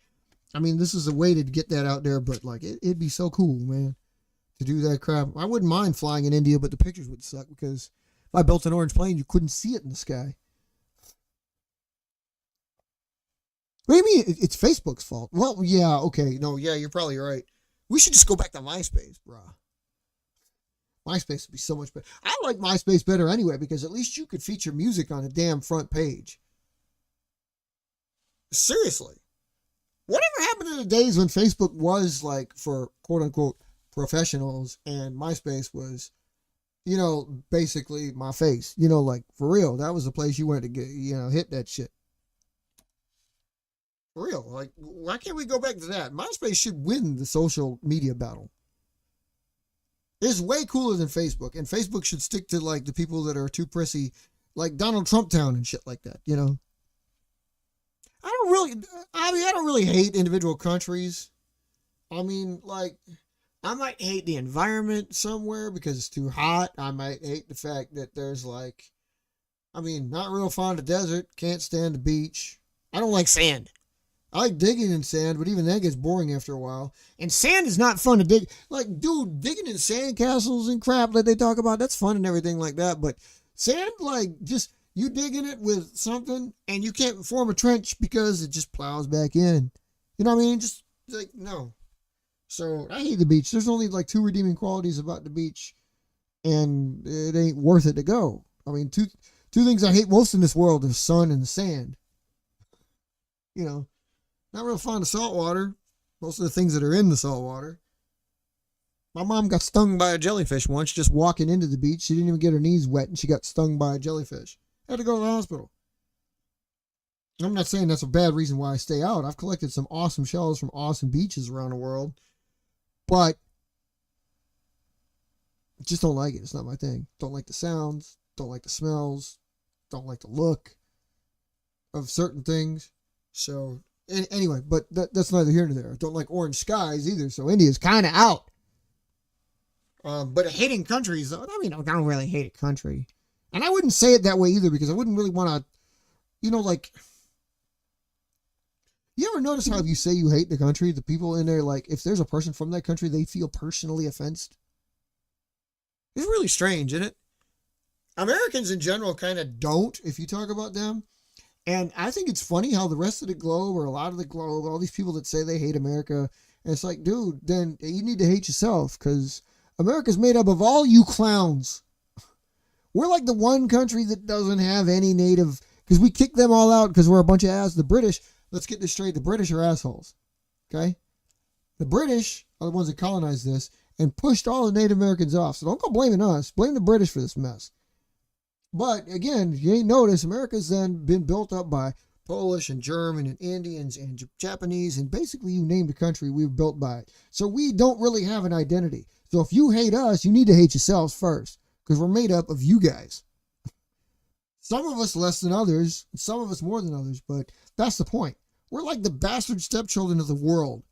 I mean, this is a way to get that out there, but like, it'd be so cool, man, to do that crap. I wouldn't mind flying in India, but the pictures would suck because if I built an orange plane, you couldn't see it in the sky. What do you mean? It's Facebook's fault. Well, yeah, okay. No, yeah, you're probably right. We should just go back to MySpace, bruh. MySpace would be so much better. I like MySpace better anyway because at least you could feature music on a damn front page. Seriously. Whatever happened to the days when Facebook was like for quote unquote professionals and MySpace was, you know, basically my face. You know, like for real. That was the place you went to get, you know, hit that shit. For real. Like, why can't we go back to that? MySpace should win the social media battle. It's way cooler than Facebook, and Facebook should stick to like the people that are too prissy, like Donald Trump Town and shit like that, you know. I don't really hate individual countries. I mean, like, I might hate the environment somewhere because it's too hot. I might hate the fact that there's like, I mean, not real fond of desert, can't stand the beach. I don't like sand. I like digging in sand, but even that gets boring after a while. And sand is not fun to dig. Like, dude, digging in sand castles and crap that they talk about, that's fun and everything like that. But sand, like, just, you dig in it with something, and you can't form a trench because it just plows back in. You know what I mean? Just, like, no. So, I hate the beach. There's only, like, 2 redeeming qualities about the beach, and it ain't worth it to go. I mean, two things I hate most in this world is sun and sand. You know. Not real fond of salt water. Most of the things that are in the salt water. My mom got stung by a jellyfish once just walking into the beach. She didn't even get her knees wet and she got stung by a jellyfish. Had to go to the hospital. I'm not saying that's a bad reason why I stay out. I've collected some awesome shells from awesome beaches around the world. But just don't like it. It's not my thing. Don't like the sounds. Don't like the smells. Don't like the look of certain things. So, anyway, but that's neither here nor there. I don't like orange skies either. So, India's kind of out. But hating countries, I mean, I don't really hate a country. And I wouldn't say it that way either because I wouldn't really want to, like, you ever notice how if you say you hate the country, the people in there, like, if there's a person from that country, they feel personally offended? It's really strange, isn't it? Americans in general kind of don't if you talk about them. And I think it's funny how the rest of the globe, or a lot of the globe, all these people that say they hate America, and it's like, dude, then you need to hate yourself because America's made up of all you clowns. We're like the one country that doesn't have any native, because we kicked them all out because we're a bunch of ass. The British, let's get this straight, the British are assholes. Okay? The British are the ones that colonized this and pushed all the Native Americans off. So don't go blaming us. Blame the British for this mess. But again, you ain't noticed, America's then been built up by Polish and German and Indians and Japanese, and basically you name the country, we were built by it. So we don't really have an identity. So if you hate us, you need to hate yourselves first, because we're made up of you guys. Some of us less than others, some of us more than others, but that's the point. We're like the bastard stepchildren of the world.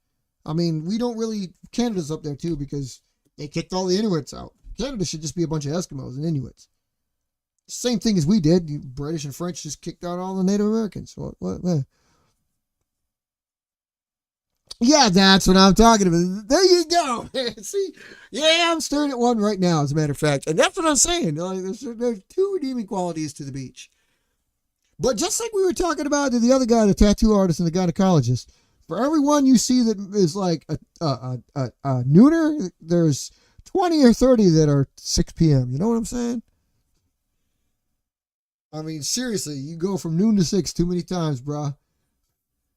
I mean, we don't really, Canada's up there too because they kicked all the Inuits out. Canada should just be a bunch of Eskimos and Inuits. Same thing as we did. You British and French just kicked out all the Native Americans. What? Yeah, that's what I'm talking about. There you go. See? Yeah, I'm staring at one right now, as a matter of fact. And that's what I'm saying. There's two redeeming qualities to the beach. But just like we were talking about to the other guy, the tattoo artist and the gynecologist, for everyone you see that is like a nooner, there's 20 or 30 that are 6 p.m. You know what I'm saying? I mean, seriously, you go from noon to 6 too many times, bruh.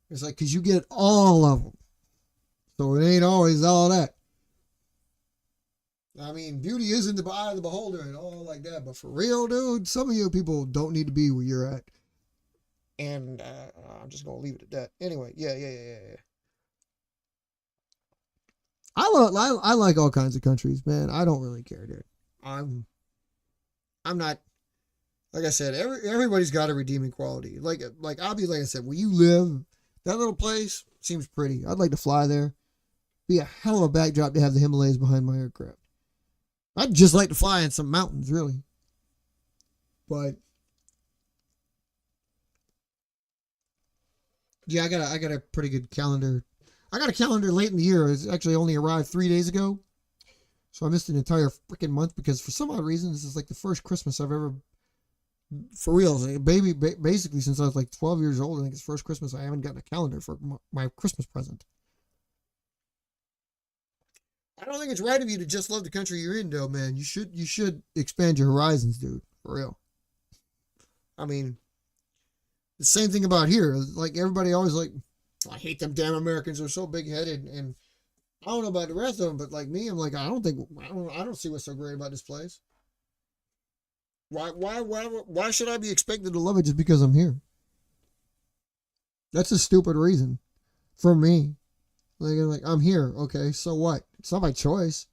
It's like, because you get all of them. So it ain't always all that. I mean, beauty is in the eye of the beholder and all like that. But for real, dude, some of you people don't need to be where you're at. And I'm just going to leave it at that. Anyway, yeah. I like all kinds of countries, man. I don't really care, dude. I'm not... Like I said, everybody's got a redeeming quality. Like I'll be like I said, where you live, that little place seems pretty. I'd like to fly there. Be a hell of a backdrop to have the Himalayas behind my aircraft. I'd just like to fly in some mountains, really. But yeah, I got a pretty good calendar. I got a calendar late in the year. It's actually only arrived 3 days ago, so I missed an entire freaking month because for some odd reason this is like the first Christmas I've ever. For real, basically since I was like 12 years old, I think it's the first Christmas I haven't gotten a calendar for my Christmas present. I don't think it's right of you to just love the country you're in, though, man. You should expand your horizons, dude. For real. I mean, the same thing about here. Like everybody always like, I hate them damn Americans. They're so big-headed, and I don't know about the rest of them, but like me, I'm like, I don't see what's so great about this place. Why should I be expected to love it just because I'm here? That's a stupid reason for me. Like I'm here, okay, so what? It's not my choice.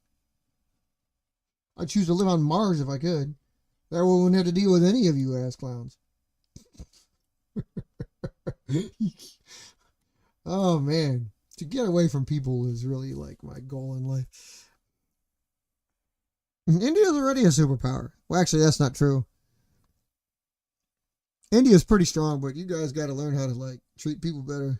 I'd choose to live on Mars if I could. That way I wouldn't have to deal with any of you ass clowns. Oh man, to get away from people is really like my goal in life. India's already a superpower. Well, actually, that's not true. India's pretty strong, but you guys got to learn how to like treat people better.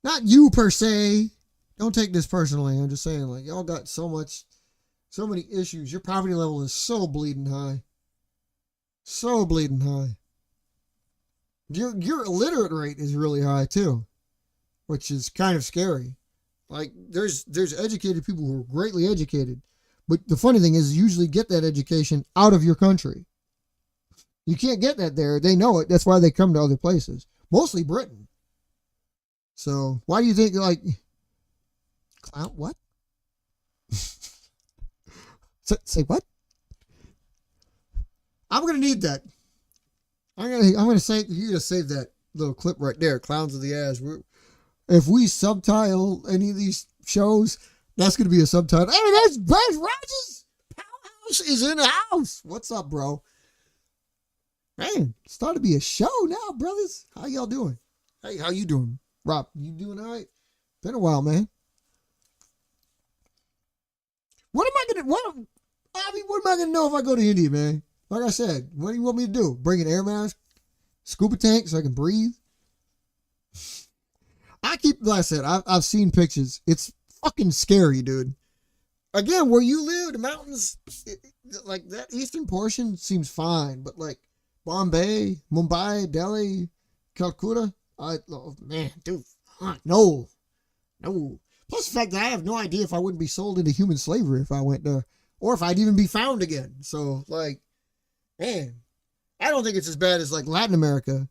Not you per se. Don't take this personally. I'm just saying, like, y'all got so many issues. Your poverty level is so bleeding high. So bleeding high. Your illiterate rate is really high too, which is kind of scary. Like, there's educated people who are greatly educated. But the funny thing is, you usually get that education out of your country. You can't get that there. They know it. That's why they come to other places. Mostly Britain. So why do you think like clown? What? Say what? I'm gonna need that. I'm gonna say you're gonna save that little clip right there. Clowns of the Ass. If we subtitle any of these shows, that's gonna be a subtitle. Hey, that's Buzz Rogers. Powerhouse is in the house. What's up, bro? Man, it's starting to be a show now, brothers. How y'all doing? Hey, how you doing, Rob? You doing all right? Been a while, man. What am I gonna know if I go to India, man? Like I said, what do you want me to do? Bring an air mask, scuba tank so I can breathe. Like I said, I've seen pictures. It's fucking scary, dude. Again, where you live, the mountains, like that eastern portion seems fine, but like Bombay, Mumbai, Delhi, Calcutta, oh, man, dude, no. Plus the fact that I have no idea if I wouldn't be sold into human slavery if I went there, or if I'd even be found again. So, like, man, I don't think it's as bad as like Latin America,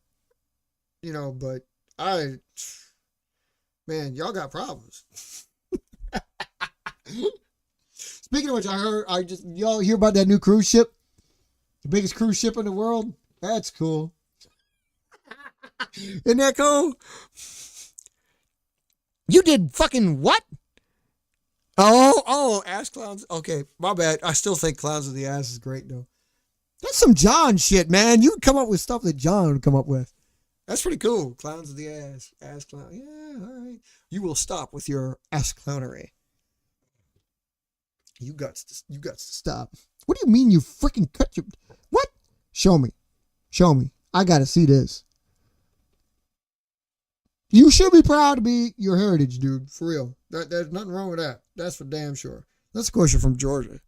but man, y'all got problems. Speaking of which, y'all hear about that new cruise ship? The biggest cruise ship in the world? That's cool. Isn't that cool? You did fucking what? Oh, Ass Clowns. Okay, my bad. I still think Clowns of the Ass is great, though. That's some John shit, man. You would come up with stuff that John would come up with. That's pretty cool. Clowns of the Ass. Ass Clown. Yeah, all right. You will stop with your ass clownery. You got to stop. What do you mean you freaking cut your... What? Show me. I got to see this. You should be proud to be your heritage, dude. For real. There's nothing wrong with that. That's for damn sure. That's of course you're from Georgia.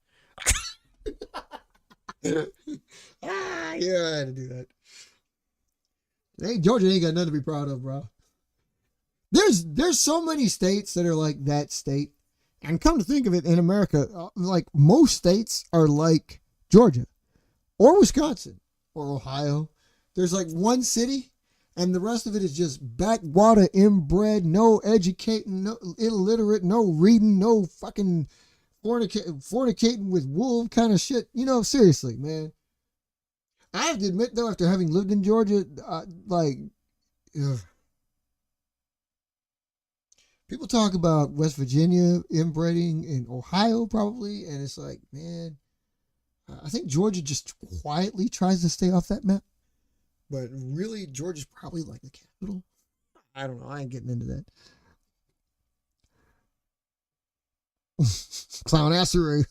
Yeah, I had to do that. Hey, Georgia ain't got nothing to be proud of, bro. There's so many states that are like that state. And come to think of it, in America, like most states are like Georgia or Wisconsin or Ohio. There's like one city and the rest of it is just backwater, inbred, no educating, no illiterate, no reading, no fucking fornicating with wolf kind of shit. Seriously, man. I have to admit, though, after having lived in Georgia, people talk about West Virginia inbreeding in Ohio, probably, and it's like, man, I think Georgia just quietly tries to stay off that map. But really, Georgia's probably like the capital. I don't know. I ain't getting into that. Clown assery.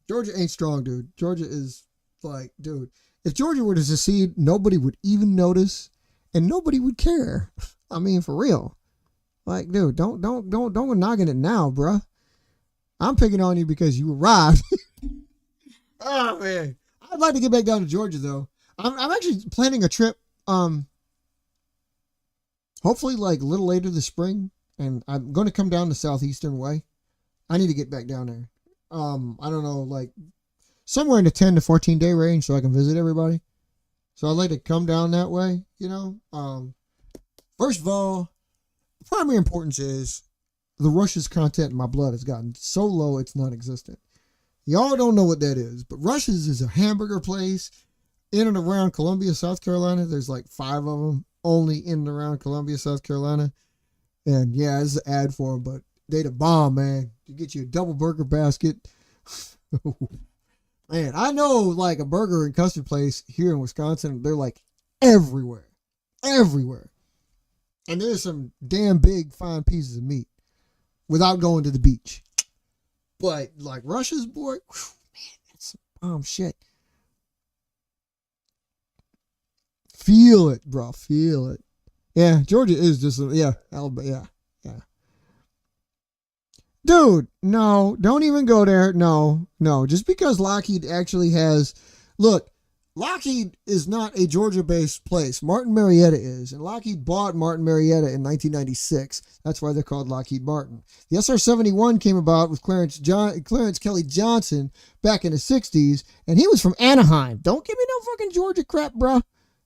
Georgia ain't strong, dude. Georgia is like, dude, if Georgia were to secede, nobody would even notice and nobody would care. I mean, for real. Like, dude, don't go knocking it now, bruh. I'm picking on you because you arrived. Oh man. I'd like to get back down to Georgia though. I'm actually planning a trip, hopefully like a little later this spring, and I'm going to come down the southeastern way. I need to get back down there. I don't know, like somewhere in the 10 to 14 day range so I can visit everybody. So I'd like to come down that way, First of all, the primary importance is the Russia's content in my blood has gotten so low it's non-existent. Y'all don't know what that is, but Russia's is a hamburger place in and around Columbia, South Carolina. There's like 5 of them only in and around Columbia, South Carolina. And yeah, it's an ad for them, but they the bomb, man. You get you a double burger basket. Man, I know like a burger and custard place here in Wisconsin. They're like everywhere. And there's some damn big, fine pieces of meat without going to the beach. But like Russia's, boy, man, that's some bomb shit. Feel it, bro. Feel it. Yeah, Georgia is just, Alabama, yeah. Dude, no, don't even go there. No. Just because Lockheed actually has, look, Lockheed is not a Georgia-based place. Martin Marietta is, and Lockheed bought Martin Marietta in 1996. That's why they're called Lockheed Martin. The SR-71 came about with Clarence Kelly Johnson back in the 60s, and he was from Anaheim. Don't give me no fucking Georgia crap, bro.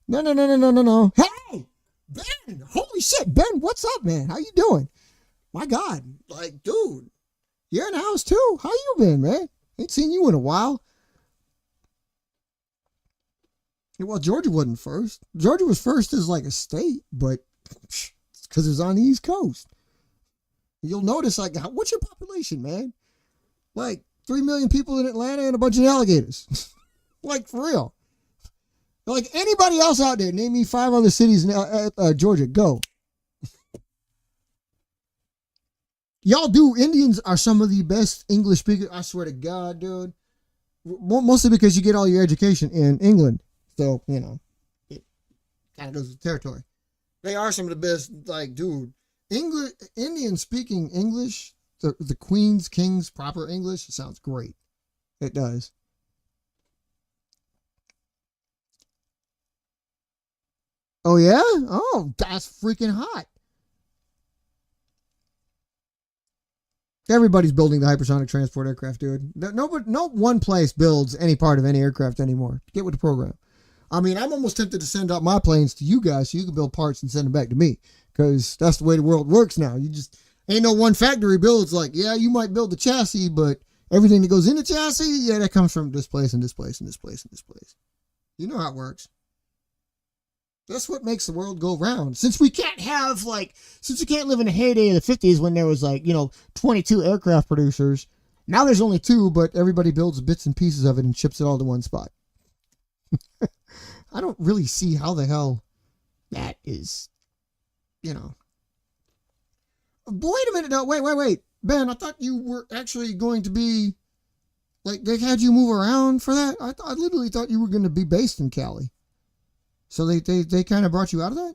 No. Hey! Bam! Ben, holy shit, Ben, what's up, man? How you doing? My God, like, dude, you're in the house too. How you been, man? Ain't seen you in a while. Well, Georgia wasn't first. Georgia was first as like a state, but it's because it's on the East Coast. You'll notice, like, what's your population, man? Like 3 million people in Atlanta and a bunch of alligators. Like, for real. Like, anybody else out there, name me 5 other cities in Georgia. Go. Y'all do. Indians are some of the best English speakers. I swear to God, dude. Mostly because you get all your education in England. So, you know, it kind of goes with the territory. They are some of the best, like, dude. Indians speaking English, the Queen's, King's proper English, it sounds great. It does. Oh, yeah? Oh, that's freaking hot. Everybody's building the hypersonic transport aircraft, dude. No one place builds any part of any aircraft anymore. Get with the program. I mean, I'm almost tempted to send out my planes to you guys so you can build parts and send them back to me, because that's the way the world works now. You just ain't no one factory builds. Like, yeah, you might build the chassis, but everything that goes in the chassis, yeah, that comes from this place and this place and this place and this place. You know how it works. That's what makes the world go round. Since we can't live in the heyday of the 50s when there was 22 aircraft producers. Now there's only 2, but everybody builds bits and pieces of it and ships it all to one spot. I don't really see how the hell that is, But wait a minute. No, wait. Ben, I thought you were actually going to be, they had you move around for that? I literally thought you were going to be based in Cali. So they kind of brought you out of that?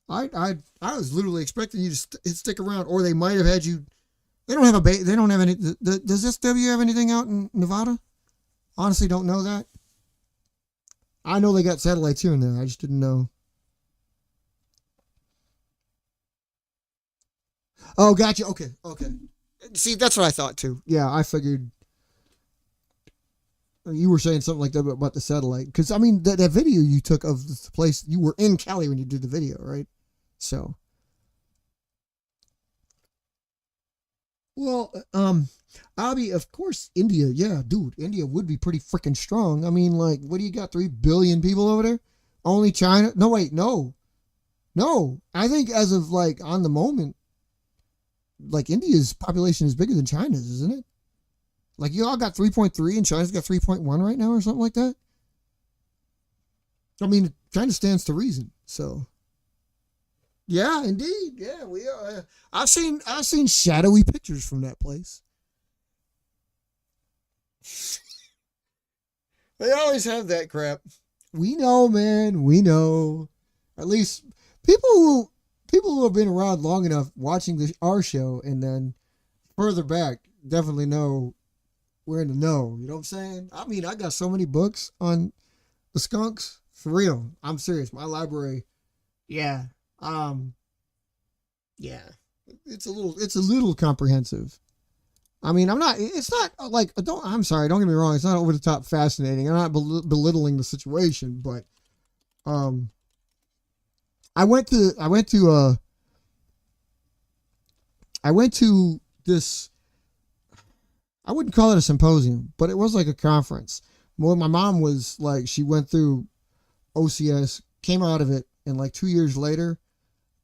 I was literally expecting you to stick around, or they might have had you. They don't have they don't have any. Does SW have anything out in Nevada? Honestly, don't know that. I know they got satellites here and there. I just didn't know. Oh, gotcha. Okay. See, that's what I thought too. Yeah, I figured you were saying something like that about the satellite. Because, I mean, that video you took of the place, you were in Cali when you did the video, right? So. Well, Abby, of course, India. Yeah, dude, India would be pretty freaking strong. I mean, what do you got? 3 billion people over there? Only China? No, wait, no. I think as of, on the moment, India's population is bigger than China's, isn't it? You all got 3.3 and China's got 3.1 right now or something like that. I mean, it kind of stands to reason. So, yeah, indeed. Yeah, we are. I've seen shadowy pictures from that place. They always have that crap. We know, man. We know. At least people who have been around long enough watching our show and then further back definitely know we're in the know. You know what I'm saying? I mean, I got so many books on the skunks. For real. I'm serious. My library. Yeah. Yeah. It's a little comprehensive. I mean, it's not I'm sorry, don't get me wrong. It's not over the top fascinating. I'm not belittling the situation, but, I went to this, I wouldn't call it a symposium, but it was like a conference. Well, my mom was she went through OCS, came out of it, and 2 years later,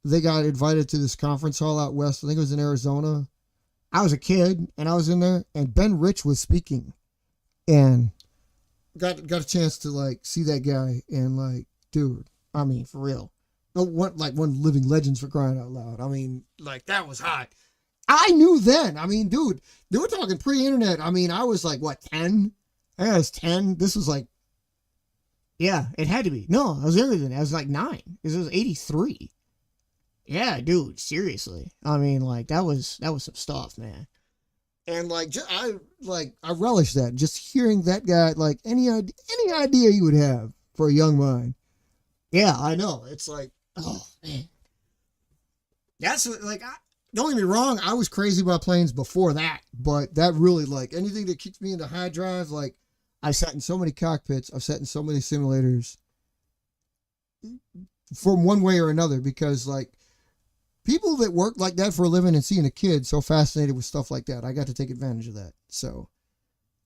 they got invited to this conference hall out west. I think it was in Arizona. I was a kid, and I was in there, and Ben Rich was speaking, and got a chance to see that guy, and dude, I mean, for real. No, one living legends, for crying out loud. I mean, that was hot. I knew then. I mean, dude, they were talking pre-internet. I mean, I was 10? I was 10. This was yeah, it had to be. No, I was younger than that. I was 9. Because it was 83. Yeah, dude, seriously. I mean, that was some stuff, man. And I relish that. Just hearing that guy, any idea you would have for a young mind. Yeah, I know. It's oh, man. That's don't get me wrong, I was crazy about planes before that, but that really, anything that keeps me into high drive, I sat in so many cockpits, I've sat in so many simulators. from one way or another, because like people that work like that for a living and seeing a kid so fascinated with stuff like that, I got to take advantage of that. So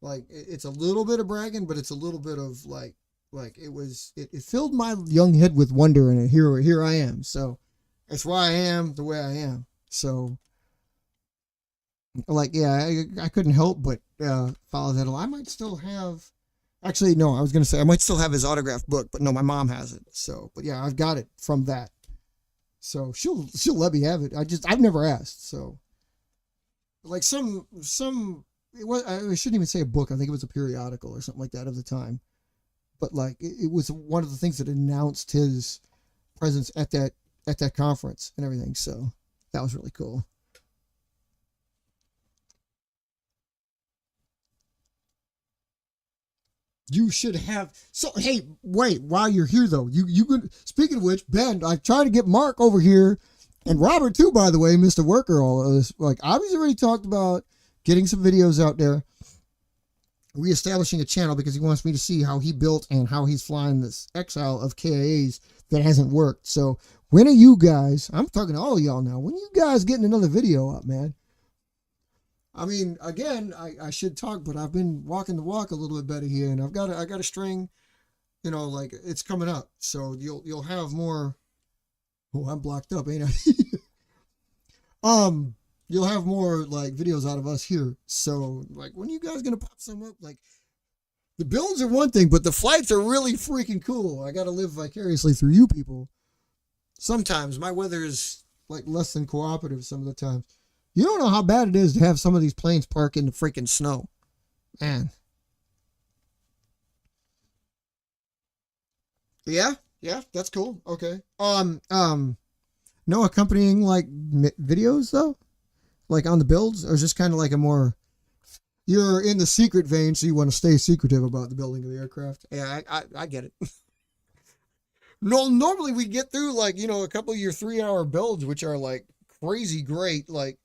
like it's a little bit of bragging, but it's a little bit of like it filled my young head with wonder, and here I am. So that's why I am the way I am. So like yeah, I couldn't help but follow that along. I might still have. Actually, no, I was gonna say I might still have his autographed book, but no, my mom has it. So, but yeah, I've got it from that. So she'll let me have it. I've never asked. So like it was, I shouldn't even say a book. I think it was a periodical or something like that of the time. But like it was one of the things that announced his presence at that conference and everything. So that was really cool. You should have. So hey, wait. While you're here, though, you could. Speaking of which, Ben, I tried to get Mark over here, and Robert too. By the way, Mr. Worker, all of this. Like Obby's already talked about getting some videos out there, reestablishing a channel because he wants me to see how he built and how he's flying this exile of KIAs that hasn't worked. So when are you guys? I'm talking to all of y'all now. When are you guys getting another video up, man? I mean, again, I should talk, but I've been walking the walk a little bit better here, and I got a string, like it's coming up. So you'll have more. Oh, I'm blocked up, ain't I? You'll have more like videos out of us here. So like, when are you guys gonna pop some up? Like, the builds are one thing, but the flights are really freaking cool. I gotta live vicariously through you people. Sometimes my weather is like less than cooperative some of the times. You don't know how bad it is to have some of these planes park in the freaking snow. Man. Yeah, yeah, that's cool. Okay. No accompanying like videos though? Like on the builds? Or is this kind of like a more you're in the secret vein, so you want to stay secretive about the building of the aircraft? Yeah, I get it. No, normally we get through like, a couple of your 3-hour builds, which are like crazy great. Like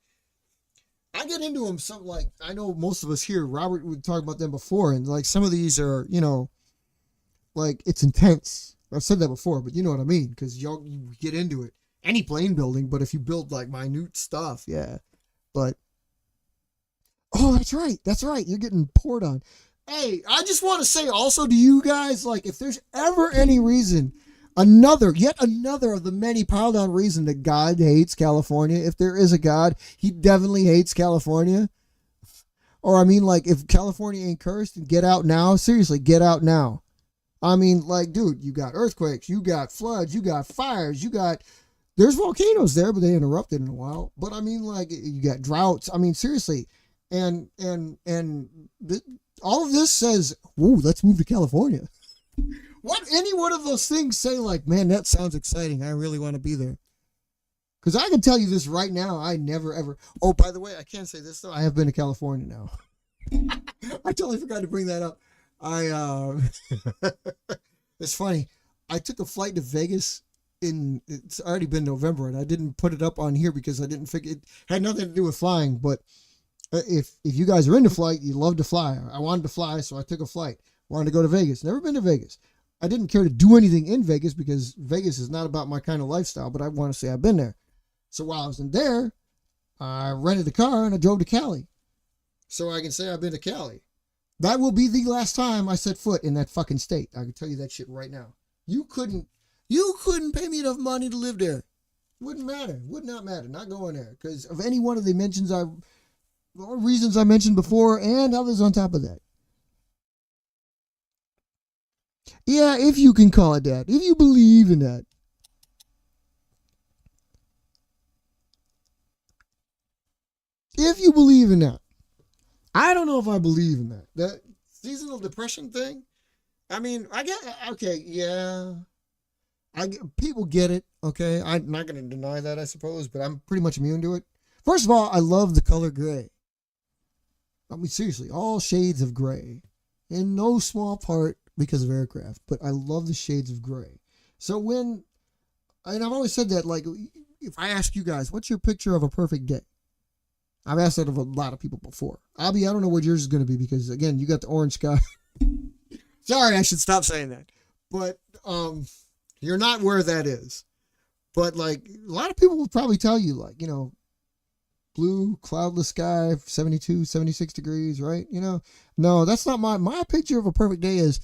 I get into them some like I know most of us here, Robert would talk about them before, and like some of these are, like it's intense. I've said that before, but you know what I mean, because you get into it. Any plane building, but if you build like minute stuff, yeah. But oh, that's right. That's right. You're getting poured on. Hey, I just want to say also to you guys, like if there's ever any reason yet another of the many piled on reason that God hates California. If there is a God, he definitely hates California. Or I mean, like if California ain't cursed, get out now. Seriously, get out now. I mean, like, dude, you got earthquakes, you got floods, you got fires, there's volcanoes there, but they interrupted in a while. But I mean, like, you got droughts. I mean, seriously, and all of this says, "Ooh, let's move to California." What any one of those things say like, man, that sounds exciting. I really want to be there. Because I can tell you this right now, I never ever. Oh, by the way, I can't say this though. I have been to California now. I totally forgot to bring that up. It's funny. I took a flight to Vegas it's already been November, and I didn't put it up on here because I didn't figure it had nothing to do with flying. But if you guys are into flight, you love to fly. I wanted to fly, so I took a flight. Wanted to go to Vegas. Never been to Vegas. I didn't care to do anything in Vegas because Vegas is not about my kind of lifestyle, but I want to say I've been there. So while I was in there, I rented a car and I drove to Cali. So I can say I've been to Cali. That will be the last time I set foot in that fucking state. I can tell you that shit right now. You couldn't pay me enough money to live there. Wouldn't matter. Would not matter. Not going there. Because of any one of the reasons I mentioned before and others on top of that. Yeah, if you can call it that. If you believe in that. If you believe in that. I don't know if I believe in that. That seasonal depression thing. I mean, I get, okay, yeah. People get it, okay? I'm not going to deny that, I suppose, but I'm pretty much immune to it. First of all, I love the color gray. I mean, seriously, all shades of gray. In no small part because of aircraft, but I love the shades of gray. So and I've always said that, like, if I ask you guys, what's your picture of a perfect day? I've asked that of a lot of people before. Abby, I don't know what yours is going to be because, again, you got the orange sky. Sorry, I should stop saying that. But You're not where that is. But like a lot of people will probably tell you, like, blue, cloudless sky, 72, 76 degrees, right? No, that's not my picture of a perfect day is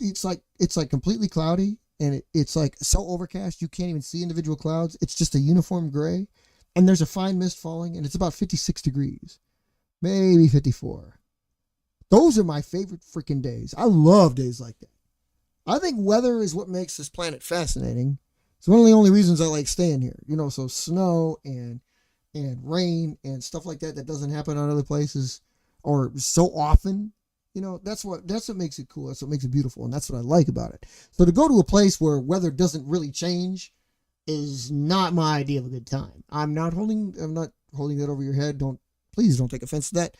it's like completely cloudy and it's like so overcast you can't even see individual clouds. It's just a uniform gray and there's a fine mist falling and it's about 56 degrees, maybe 54. Those are my favorite freaking days. I love days like that. I think weather is what makes this planet fascinating. It's one of the only reasons I like staying here. So snow and rain and stuff like that doesn't happen on other places or so often. That's what makes it cool. That's what makes it beautiful, and that's what I like about it. So to go to a place where weather doesn't really change is not my idea of a good time. I'm not holding that over your head. Please don't take offense to that.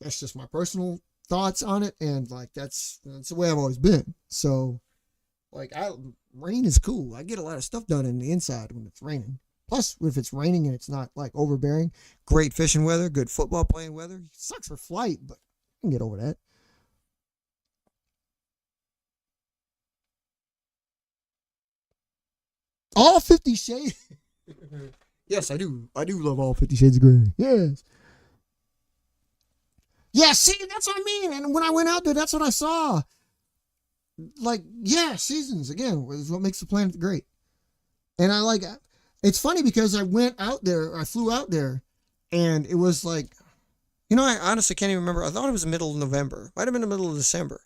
That's just my personal thoughts on it, and like that's the way I've always been. So like rain is cool. I get a lot of stuff done in the inside when it's raining. Plus, if it's raining and it's not like overbearing, great fishing weather, good football playing weather. It sucks for flight, but I can get over that. All 50 Shades. Yes, I do. I do love all 50 Shades of Grey. Yes. Yeah, see, that's what I mean. And when I went out there, that's what I saw. Like, yeah, seasons, again, is what makes the planet great. And it's funny because I flew out there, and it was like, I honestly can't even remember. I thought it was the middle of November. Might have been the middle of December.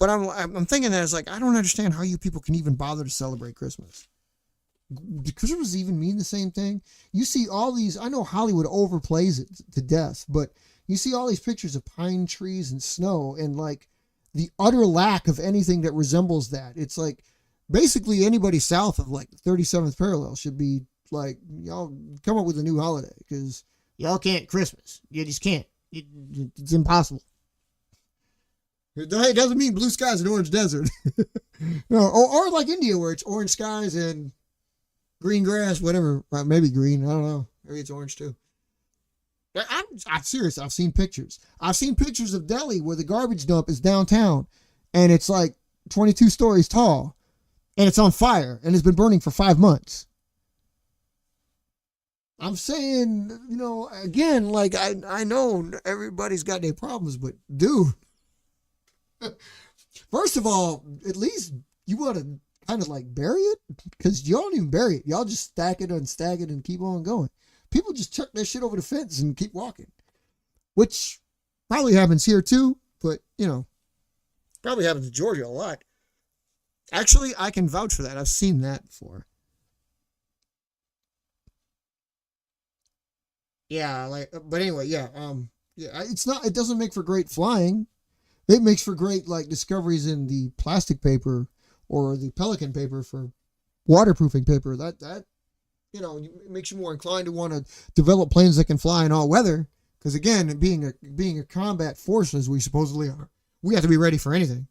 But I'm thinking that it's like, I don't understand how you people can even bother to celebrate Christmas. Does Christmas even mean the same thing? You see all these, I know Hollywood overplays it to death, but you see all these pictures of pine trees and snow and like the utter lack of anything that resembles that. It's like basically anybody south of like 37th parallel should be like, y'all come up with a new holiday because y'all can't Christmas. You just can't. It's impossible. It doesn't mean blue skies and orange desert. No, or like India where it's orange skies and green grass, whatever. Maybe green. I don't know. Maybe it's orange too. I'm serious. I've seen pictures. I've seen pictures of Delhi where the garbage dump is downtown and it's like 22 stories tall and it's on fire and it's been burning for 5 months. I'm saying, again, like I know everybody's got their problems, but dude, first of all, at least you want to kind of like bury it because y'all don't even bury it. Y'all just stack it, unstack it, and keep on going. People just chuck their shit over the fence and keep walking, which probably happens here too, but probably happens in Georgia a lot. Actually, I can vouch for that. I've seen that before. Yeah, but anyway, yeah, yeah, it doesn't make for great flying. It makes for great like discoveries in the plastic paper or the pelican paper for waterproofing paper. That it makes you more inclined to want to develop planes that can fly in all weather. Because again, being a combat force as we supposedly are, we have to be ready for anything.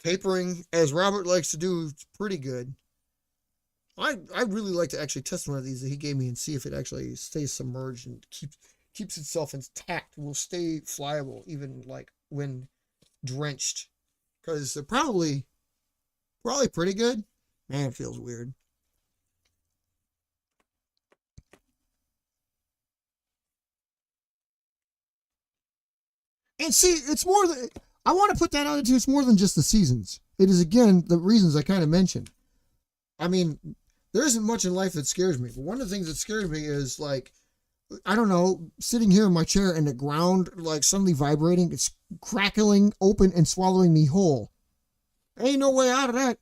Papering, as Robert likes to do, is pretty good. I really like to actually test one of these that he gave me and see if it actually stays submerged and keeps itself intact, will stay flyable even like when drenched, because they're probably pretty good. Man, it feels weird. And see, it's more than I want to put that out into. It's more than just the seasons. It is again the reasons I kind of mentioned. I mean, there isn't much in life that scares me, but one of the things that scares me is like, I don't know, sitting here in my chair and the ground like suddenly vibrating, it's crackling open and swallowing me whole. Ain't no way out of that.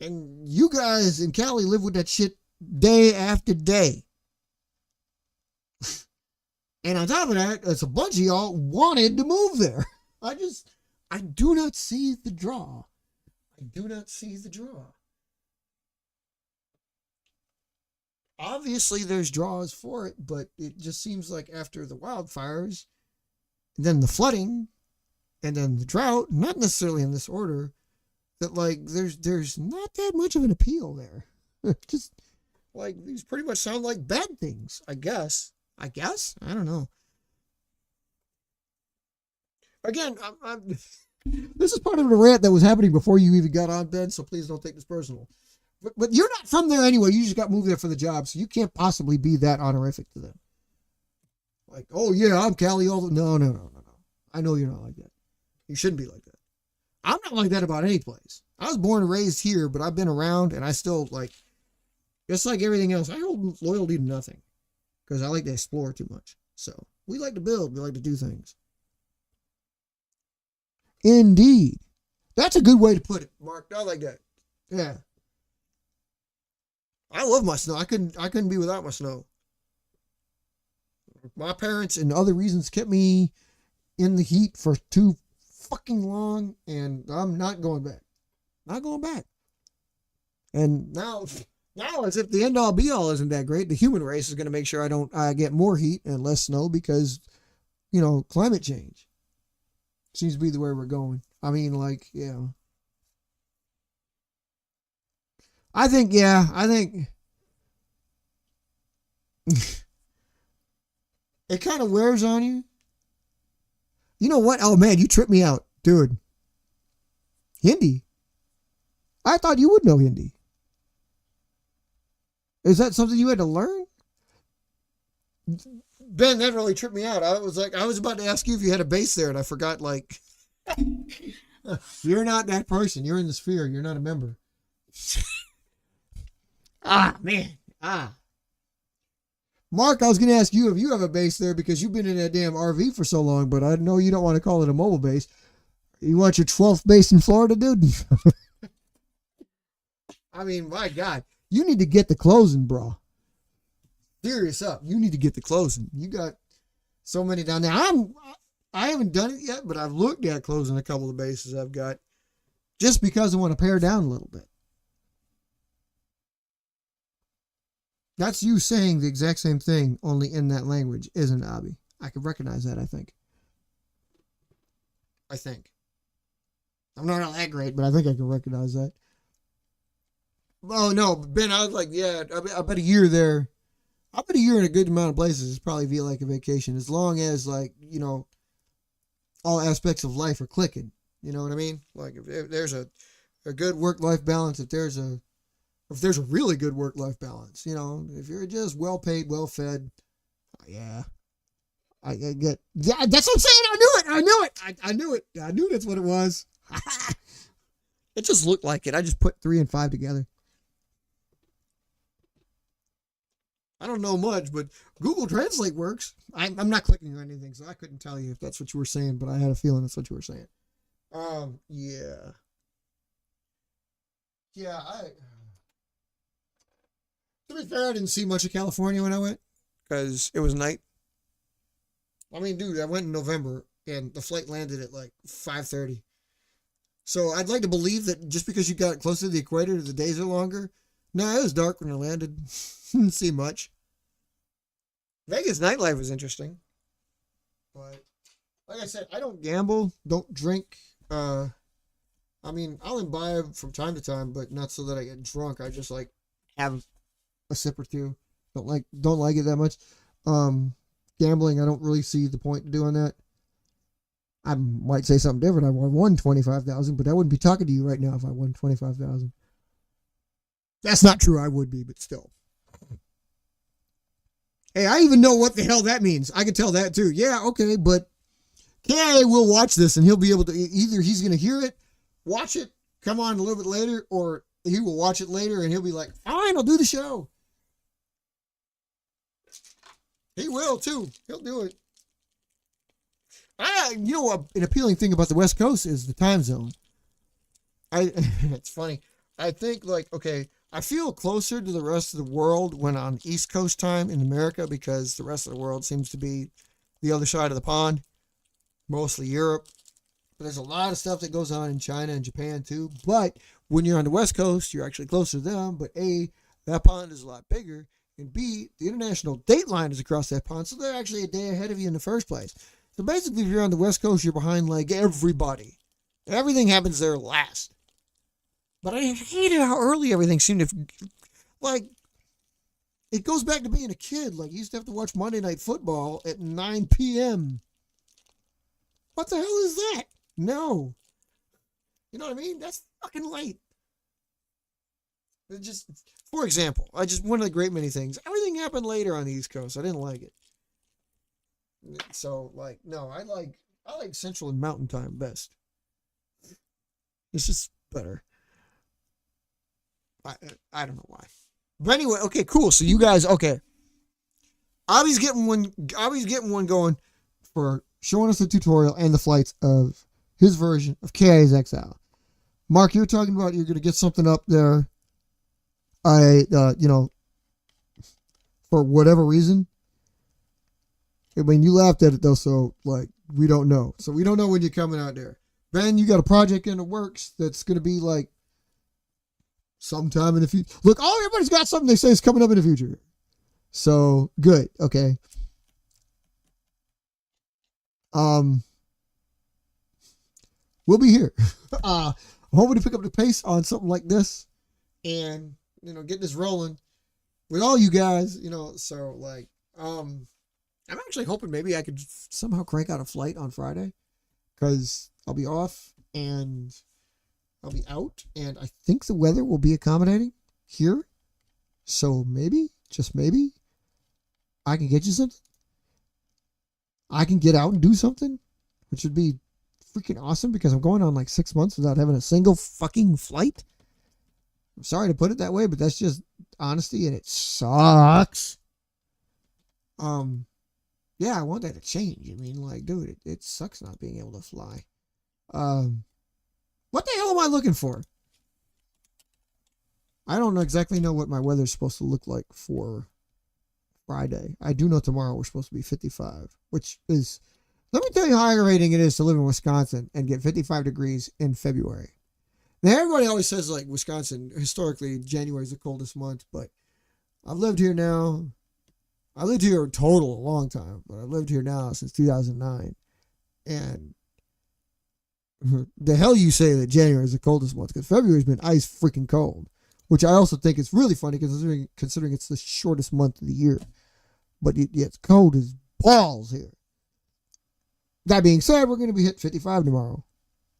And you guys in Cali live with that shit day after day. And on top of that, it's a bunch of y'all wanted to move there. I do not see the draw. I do not see the draw. Obviously, there's draws for it, but it just seems like after the wildfires, and then the flooding, and then the drought, not necessarily in this order, that like there's not that much of an appeal there. Just like these pretty much sound like bad things, I guess. I don't know. Again, I'm This is part of the rant that was happening before you even got on, Ben, so please don't take this personal. But you're not from there anyway. You just got moved there for the job, so you can't possibly be that honorific to them. Like, oh yeah, I'm Cali. No. I know you're not like that. You shouldn't be like that. I'm not like that about any place. I was born and raised here, but I've been around, and I still, like, just like everything else, I hold loyalty to nothing because I like to explore too much. So we like to build. We like to do things. Indeed. That's a good way to put it, Mark. I like that. Yeah. I love my snow. I couldn't be without my snow. My parents and other reasons kept me in the heat for too fucking long, and I'm not going back. Not going back. And now as if the end all be all isn't that great, the human race is going to make sure I get more heat and less snow because, climate change seems to be the way we're going. I mean, like, yeah. I think it kind of wears on you. You know what? Oh man, you tripped me out, dude. Hindi. I thought you would know Hindi. Is that something you had to learn? Ben, that really tripped me out. I was about to ask you if you had a base there, and I forgot, like, you're not that person. You're in the sphere. You're not a member. Man. Mark, I was going to ask you if you have a base there because you've been in that damn RV for so long, but I know you don't want to call it a mobile base. You want your 12th base in Florida, dude? I mean, my God. You need to get the closing, bro. Serious up. You need to get the closing. You got so many down there. I haven't done it yet, but I've looked at closing a couple of bases I've got just because I want to pare down a little bit. That's you saying the exact same thing, only in that language, isn't it, Abby? I can recognize that, I think. I'm not all that great, but I think I can recognize that. Oh, no, Ben, I was like, yeah, I bet a year there. I bet a year in a good amount of places is probably feel like a vacation, as long as, like, all aspects of life are clicking. You know what I mean? Like, if there's a good work-life balance, if there's a really good work-life balance, if you're just well-paid, well-fed, yeah, I get, yeah, that's what I'm saying. I knew it. I knew that's what it was. It just looked like it. I just put 3 and 5 together. I don't know much, but Google Translate works. I'm not clicking or anything, so I couldn't tell you if that's what you were saying, but I had a feeling that's what you were saying. Yeah. Yeah, to be fair, I didn't see much of California when I went because it was night. I mean, dude, I went in November and the flight landed at like 5:30. So I'd like to believe that just because you got closer to the equator, the days are longer. No, it was dark when I landed. Didn't see much. Vegas nightlife was interesting. But like I said, I don't gamble, don't drink. I mean, I'll imbibe from time to time, but not so that I get drunk. I just like have a sip or two. Don't like it that much. Gambling, I don't really see the point in doing that. I might say something different. I won $25,000, but I wouldn't be talking to you right now if I won $25,000. That's not true. I would be, but still. Hey, I even know what the hell that means. I can tell that too. Yeah, okay, but KIA will watch this and he'll be able to, either he's going to hear it, watch it, come on a little bit later, or he will watch it later and he'll be like, fine, I'll do the show. He will too. He'll do it. An appealing thing about the West Coast is the time zone. It's funny. I think I feel closer to the rest of the world when on East Coast time in America because the rest of the world seems to be the other side of the pond, mostly Europe. But there's a lot of stuff that goes on in China and Japan too. But when you're on the West Coast, you're actually closer to them. But A, that pond is a lot bigger. And B, the international date line is across that pond. So they're actually a day ahead of you in the first place. So basically, if you're on the West Coast, you're behind like everybody. Everything happens there last. But I hated how early everything seemed to, like, it goes back to being a kid. Like, you used to have to watch Monday Night Football at 9 p.m. What the hell is that? No. You know what I mean? That's fucking late. It just, for example, one of the great many things. Everything happened later on the East Coast. I didn't like it. So like, no, I like Central and Mountain Time best. It's just better. I I don't know why. But anyway, okay, cool. So you guys, okay. Abby's getting one going for showing us the tutorial and the flights of his version of KI's Exile. Mark, you're talking about you're gonna get something up there. For whatever reason. I mean, you laughed at it though, so like we don't know. So we don't know when you're coming out there. Ben, you got a project in the works that's gonna be like sometime in the future. Look, everybody's got something they say is coming up in the future. So good, okay. We'll be here. I'm hoping to pick up the pace on something like this, and get this rolling with all you guys. So like, I'm actually hoping maybe I could somehow crank out a flight on Friday, because I'll be off and I'll be out, and I think the weather will be accommodating here. So maybe, just maybe, I can get you something. I can get out and do something, which would be freaking awesome, because I'm going on like 6 months without having a single fucking flight. I'm sorry to put it that way, but that's just honesty, and it sucks. Yeah, I want that to change. I mean, like, dude, it sucks not being able to fly. What the hell am I looking for? I don't exactly know what my weather's supposed to look like for Friday. I do know tomorrow we're supposed to be 55, which is, let me tell you how aggravating it is to live in Wisconsin and get 55 degrees in February. Now, everybody always says, like, Wisconsin, historically, January is the coldest month, but I've lived here now. I lived here total a long time, but I've lived here now since 2009. And the hell you say that January is the coldest month, because February's been ice freaking cold, which I also think is really funny considering it's the shortest month of the year. But it's cold as balls here. That being said, we're going to be hit 55 tomorrow,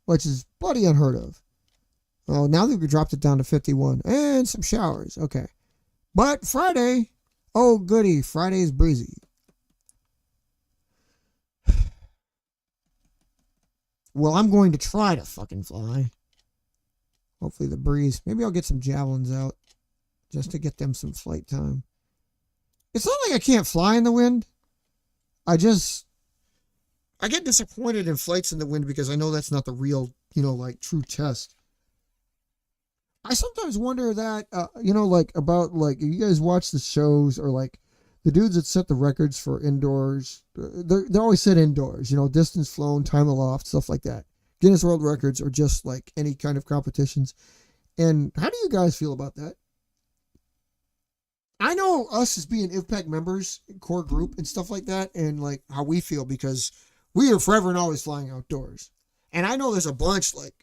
which is bloody unheard of. Oh, now that we dropped it down to 51 and some showers. Okay. But Friday, oh goody, Friday is breezy. Well, I'm going to try to fucking fly. Hopefully the breeze. Maybe I'll get some javelins out just to get them some flight time. It's not like I can't fly in the wind. I get disappointed in flights in the wind because I know that's not the real, like true test. I sometimes wonder that, about if you guys watch the shows or like the dudes that set the records for indoors, they always set indoors, distance flown, time aloft, stuff like that. Guinness World Records or just like any kind of competitions. And how do you guys feel about that? I know us as being IVPAC members, core group and stuff like that, and like how we feel because we are forever and always flying outdoors. And I know there's a bunch like,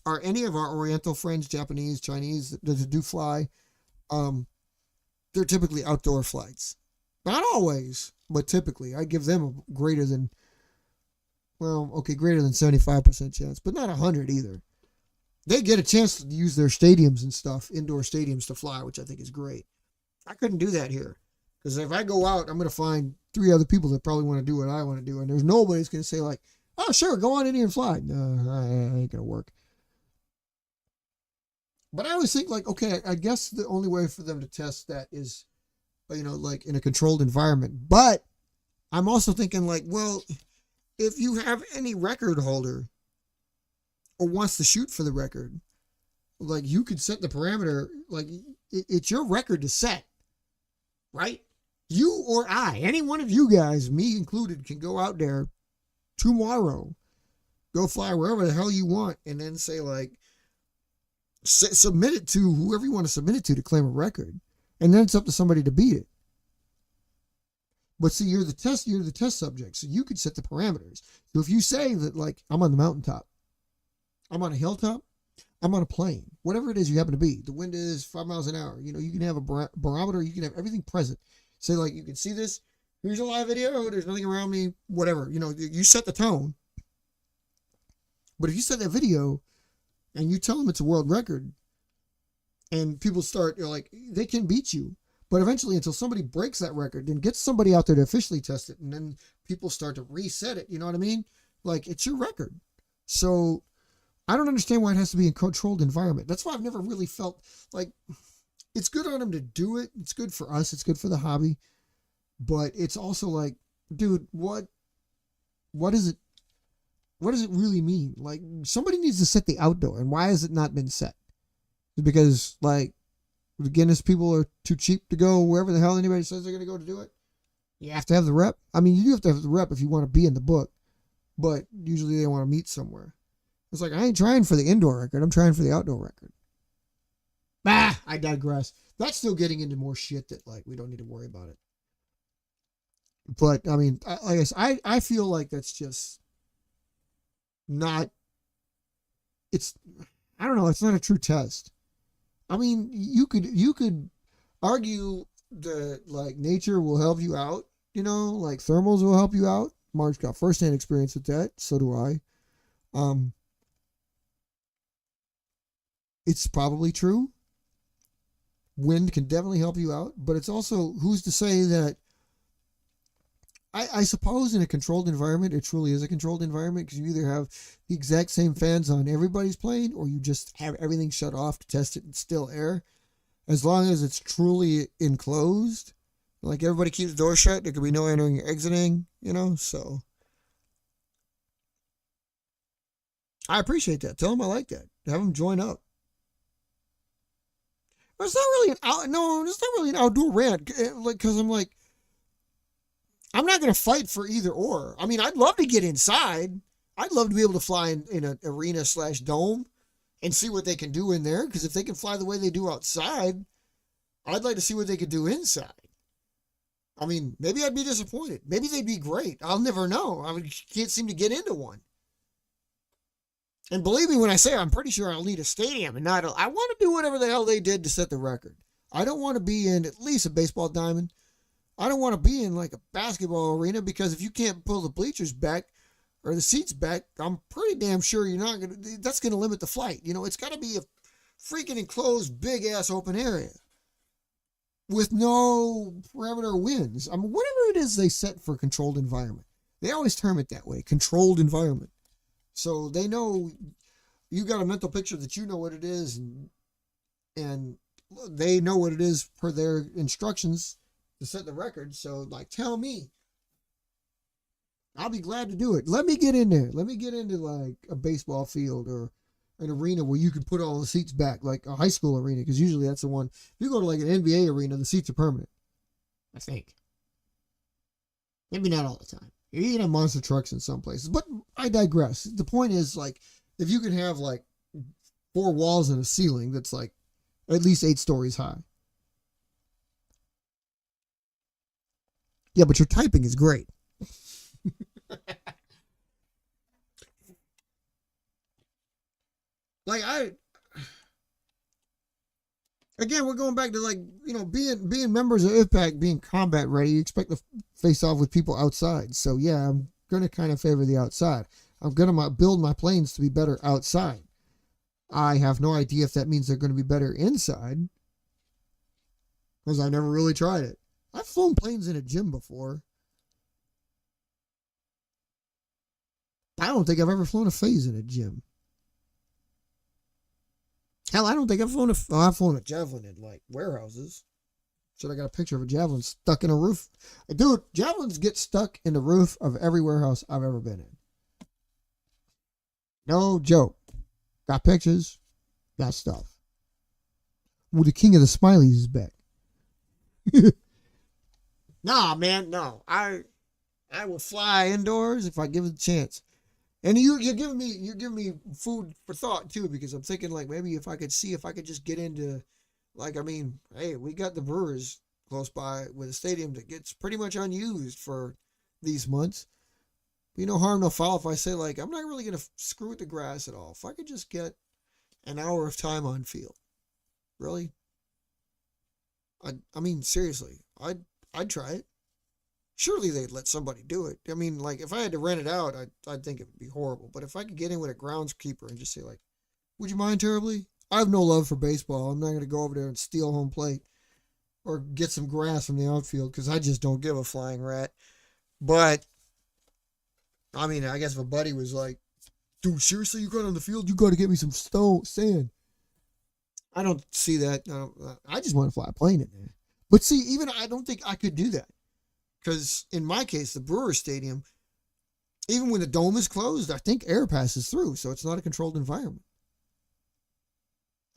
are any of our Oriental friends, Japanese, Chinese, that do fly, they're typically outdoor flights. Not always, but typically. I give them a greater than 75% chance, but not 100 either. They get a chance to use their stadiums and stuff, indoor stadiums to fly, which I think is great. I couldn't do that here. Because if I go out, I'm going to find 3 other people that probably want to do what I want to do. And there's nobody's going to say like, oh, sure, go on in here and fly. No, I ain't going to work. But I always think like, okay, I guess the only way for them to test that is, like in a controlled environment. But I'm also thinking like, well, if you have any record holder or wants to shoot for the record, like you could set the parameter, like it's your record to set, right? You or I, any one of you guys, me included, can go out there tomorrow, go fly wherever the hell you want, and then say like, submit it to whoever you want to submit it to claim a record, and then it's up to somebody to beat it. But see, you're the test subject, so you could set the parameters. So if you say that, like, I'm on the mountaintop, I'm on a hilltop, I'm on a plane, whatever it is you happen to be, the wind is 5 miles an hour, you can have a barometer, you can have everything present. Say like, you can see this, here's a live video, there's nothing around me, whatever, you set the tone. But if you set that video and you tell them it's a world record, and people start, you're like, they can beat you. But eventually, until somebody breaks that record, then gets somebody out there to officially test it, and then people start to reset it. You know what I mean? Like, it's your record. So I don't understand why it has to be in a controlled environment. That's why I've never really felt like it's good on them to do it. It's good for us. It's good for the hobby. But it's also like, dude, what is it? What does it really mean? Like, somebody needs to set the outdoor, and why has it not been set? Because, like, the Guinness people are too cheap to go wherever the hell anybody says they're going to go to do it. You have to have the rep. I mean, you do have to have the rep if you want to be in the book, but usually they want to meet somewhere. It's like, I ain't trying for the indoor record. I'm trying for the outdoor record. Bah, I digress. That's still getting into more shit that, like, we don't need to worry about it. But, I mean, I feel like that's just not, I don't know, it's not a true test. I mean, you could argue that, like, nature will help you out, you know, like thermals will help you out. Mark's got firsthand experience with that. So do I. It's probably true. Wind can definitely help you out, but it's also, who's to say that, I suppose in a controlled environment, it truly is a controlled environment, because you either have the exact same fans on everybody's plane, or you just have everything shut off to test it in still air. As long as it's truly enclosed, like everybody keeps the door shut, there could be no entering or exiting, you know, so. I appreciate that. Tell them I like that. Have them join up. But it's not really it's not really an outdoor rant, like, because I'm like, I'm not going to fight for either or. I mean, I'd love to get inside. I'd love to be able to fly in an arena/dome and see what they can do in there. Because if they can fly the way they do outside, I'd like to see what they could do inside. I mean, maybe I'd be disappointed. Maybe they'd be great. I'll never know. I mean, can't seem to get into one. And believe me when I say I'm pretty sure I'll need a stadium and not. I want to do whatever the hell they did to set the record. I don't want to be in at least a baseball diamond. I don't want to be in like a basketball arena, because if you can't pull the bleachers back or the seats back, I'm pretty damn sure that's going to limit the flight. You know, it's got to be a freaking enclosed, big ass open area with no parameter winds. I mean, whatever it is they set for controlled environment, they always term it that way, controlled environment. So they know you got a mental picture that you know what it is, and they know what it is per their instructions to set the record. So, like, tell me. I'll be glad to do it. Let me get in there. Let me get into, like, a baseball field or an arena where you can put all the seats back, like a high school arena, because usually that's the one. If you go to, like, an NBA arena, the seats are permanent, I think. Maybe not all the time. You can have monster trucks in some places, but I digress. The point is, like, if you can have, like, 4 walls and a ceiling that's, like, at least 8 stories high. Yeah, but your typing is great. Like, again, we're going back to, like, you know, being members of IVPAC, being combat ready, you expect to face off with people outside. So yeah, I'm going to kind of favor the outside. I'm going to build my planes to be better outside. I have no idea if that means they're going to be better inside, because I've never really tried it. I've flown planes in a gym before. I don't think I've ever flown a phase in a gym. Hell, I don't think I've flown a javelin in, like, warehouses. Should I got a picture of a javelin stuck in a roof? Dude, javelins get stuck in the roof of every warehouse I've ever been in. No joke. Got pictures. Got stuff. Well, the king of the smileys is back. Nah, man, no. I will fly indoors if I give it a chance. And you're giving me food for thought too, because I'm thinking, like, maybe if I could just get into, like, I mean, hey, we got the Brewers close by with a stadium that gets pretty much unused for these months. Be no harm, no foul if I say, like, I'm not really gonna screw with the grass at all. If I could just get an hour of time on field, really, I mean, seriously, I'd try it. Surely they'd let somebody do it. I mean, like, if I had to rent it out, I'd think it would be horrible. But if I could get in with a groundskeeper and just say, like, Would you mind terribly? I have no love for baseball. I'm not going to go over there and steal home plate or get some grass from the outfield because I just don't give a flying rat. But, I mean, I guess if a buddy was like, dude, seriously, you got on the field? You got to get me some sand. I don't see that. I just want to fly a plane in there. But see, even I don't think I could do that. Because in my case, the Brewers Stadium, even when the dome is closed, I think air passes through. So it's not a controlled environment.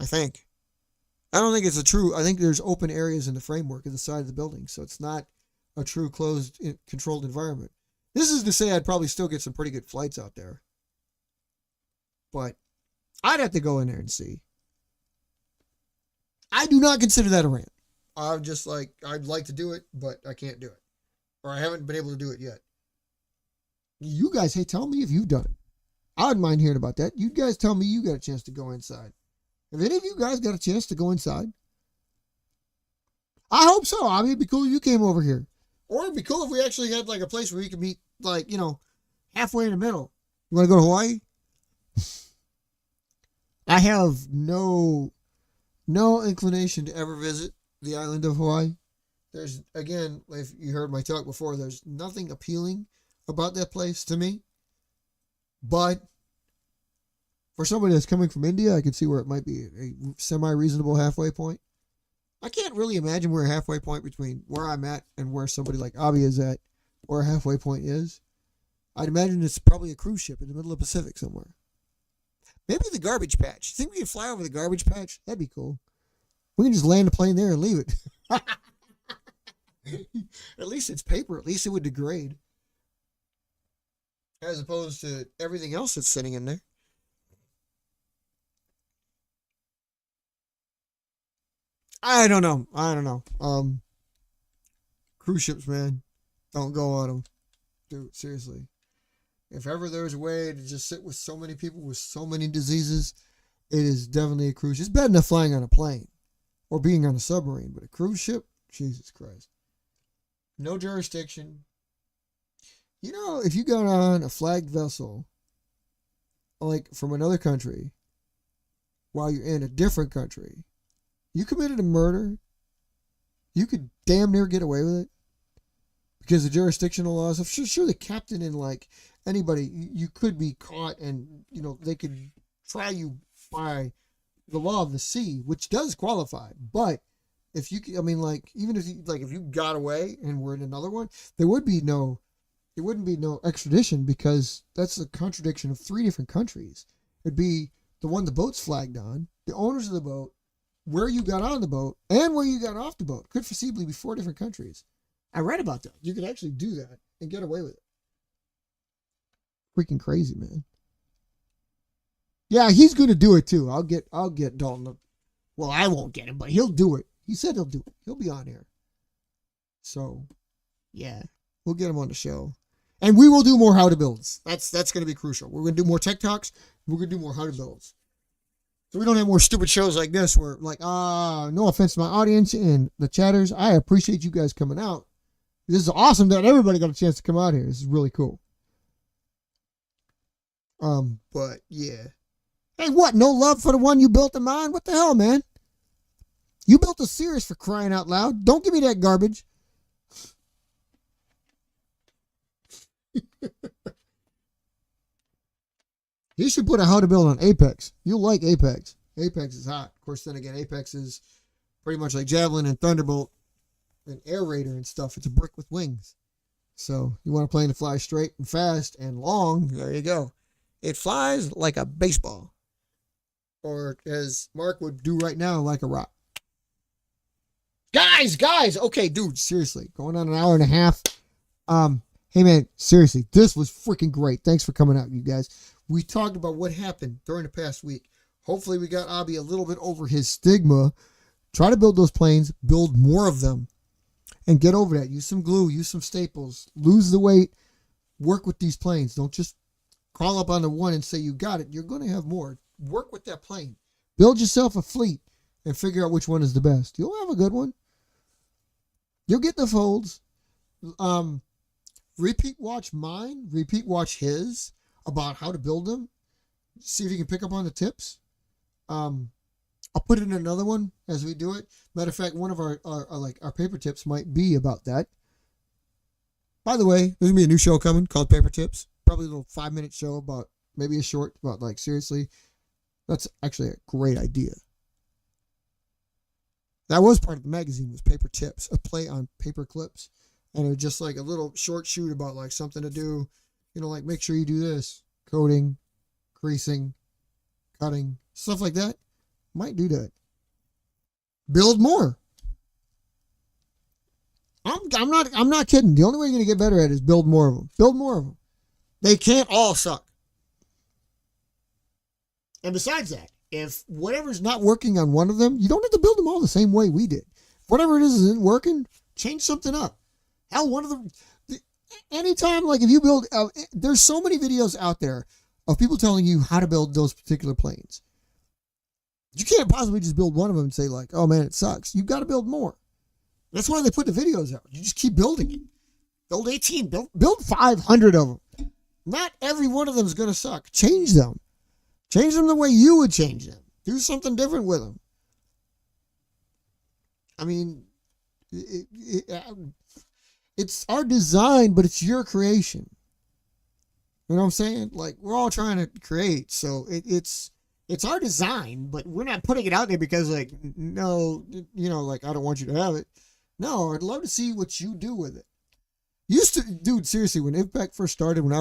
I think. I don't think it's a true. I think there's open areas in the framework of the side of the building. So it's not a true closed, controlled environment. This is to say I'd probably still get some pretty good flights out there. But I'd have to go in there and see. I do not consider that a rant. I'm just like, I'd like to do it, but I can't do it. Or I haven't been able to do it yet. You guys, hey, tell me if you've done it. I wouldn't mind hearing about that. You guys tell me you got a chance to go inside. Have any of you guys got a chance to go inside? I hope so. I mean, it'd be cool if you came over here. Or it'd be cool if we actually had like a place where you could meet, like, halfway in the middle. You want to go to Hawaii? I have no inclination to ever visit the island of Hawaii. There's, again, if you heard my talk before, there's nothing appealing about that place to me. But for somebody that's coming from India, I can see where it might be a semi-reasonable halfway point. I can't really imagine where a halfway point between where I'm at and where somebody like Abhi is at, where a halfway point is. I'd imagine it's probably a cruise ship in the middle of the Pacific somewhere. Maybe the garbage patch. You think we could fly over the garbage patch? That'd be cool. We can just land a plane there and leave it. At least it's paper. At least it would degrade. As opposed to everything else that's sitting in there. I don't know. Cruise ships, man. Don't go on them. Dude, seriously. If ever there's a way to just sit with so many people with so many diseases, it is definitely a cruise ship. It's bad enough flying on a plane or being on a submarine, but a cruise ship? Jesus Christ. No jurisdiction. If you got on a flagged vessel, like from another country, while you're in a different country, you committed a murder, you could damn near get away with it. Because the jurisdictional laws, sure the captain and like anybody, you could be caught and, they could try you by the law of the sea, which does qualify. But if you, even if you got away and were in another one, there wouldn't be no extradition because that's a contradiction of 3 different countries. It'd be the one the boat's flagged on, the owners of the boat, where you got on the boat, and where you got off the boat. Could foreseeably be 4 different countries. I read about that. You could actually do that and get away with it. Freaking crazy, man. Yeah, he's going to do it too. I'll get Dalton. Well, I won't get him, but he'll do it. He said he'll do it. He'll be on here. So, yeah, we'll get him on the show. And we will do more how to builds. That's going to be crucial. We're going to do more tech talks. We're going to do more how to builds. So we don't have more stupid shows like this where like, no offense to my audience and the chatters. I appreciate you guys coming out. This is awesome that everybody got a chance to come out here. This is really cool. But yeah. Hey, what? No love for the one you built in mine? What the hell, man? You built a Cirrus for crying out loud. Don't give me that garbage. You should put a how to build on Apex. You'll like Apex. Apex is hot. Of course, then again, Apex is pretty much like Javelin and Thunderbolt and Air Raider and stuff. It's a brick with wings. So you want a plane to fly straight and fast and long, there you go. It flies like a baseball. Or as Mark would do right now, like a rock. Guys, okay, dude, seriously, going on an hour and a half. Hey man, seriously, this was freaking great. Thanks for coming out, you guys. We talked about what happened during the past week. Hopefully we got Abhi a little bit over his stigma. Try to build those planes, build more of them, and get over that. Use some glue, use some staples, lose the weight, work with these planes. Don't just call up on the one and say you got it. You're going to have more. Work with that plane. Build yourself a fleet and figure out which one is the best. You'll have a good one. You'll get the folds. Repeat watch mine. Repeat watch his about how to build them. See if you can pick up on the tips. I'll put in another one as we do it. Matter of fact, one of our paper tips might be about that. By the way, there's gonna be a new show coming called Paper Tips. Probably a little 5-minute show about, maybe a short about, like, seriously. That's actually a great idea. That was part of the magazine, was Paper Tips, a play on paper clips. And it was just like a little short shoot about, like, something to do, like, make sure you do this. Coding, creasing, cutting, stuff like that. Might do that. Build more. I'm not kidding. The only way you're going to get better at it is build more of them. Build more of them. They can't all suck. And besides that, if whatever's not working on one of them, you don't have to build them all the same way we did. Whatever it is isn't working, change something up. Hell, one of them, anytime, like, if you build, there's so many videos out there of people telling you how to build those particular planes. You can't possibly just build one of them and say, like, oh man, it sucks. You've got to build more. That's why they put the videos out. You just keep building it. Build 18, build 500 of them. Not every one of them is going to suck. Change them. Change them the way you would change them. Do something different with them. I mean, it's our design, but it's your creation. You know what I'm saying? Like, we're all trying to create, so it's our design, but we're not putting it out there because, like, no, like, I don't want you to have it. No, I'd love to see what you do with it. Dude, seriously, when IVPAC first started, when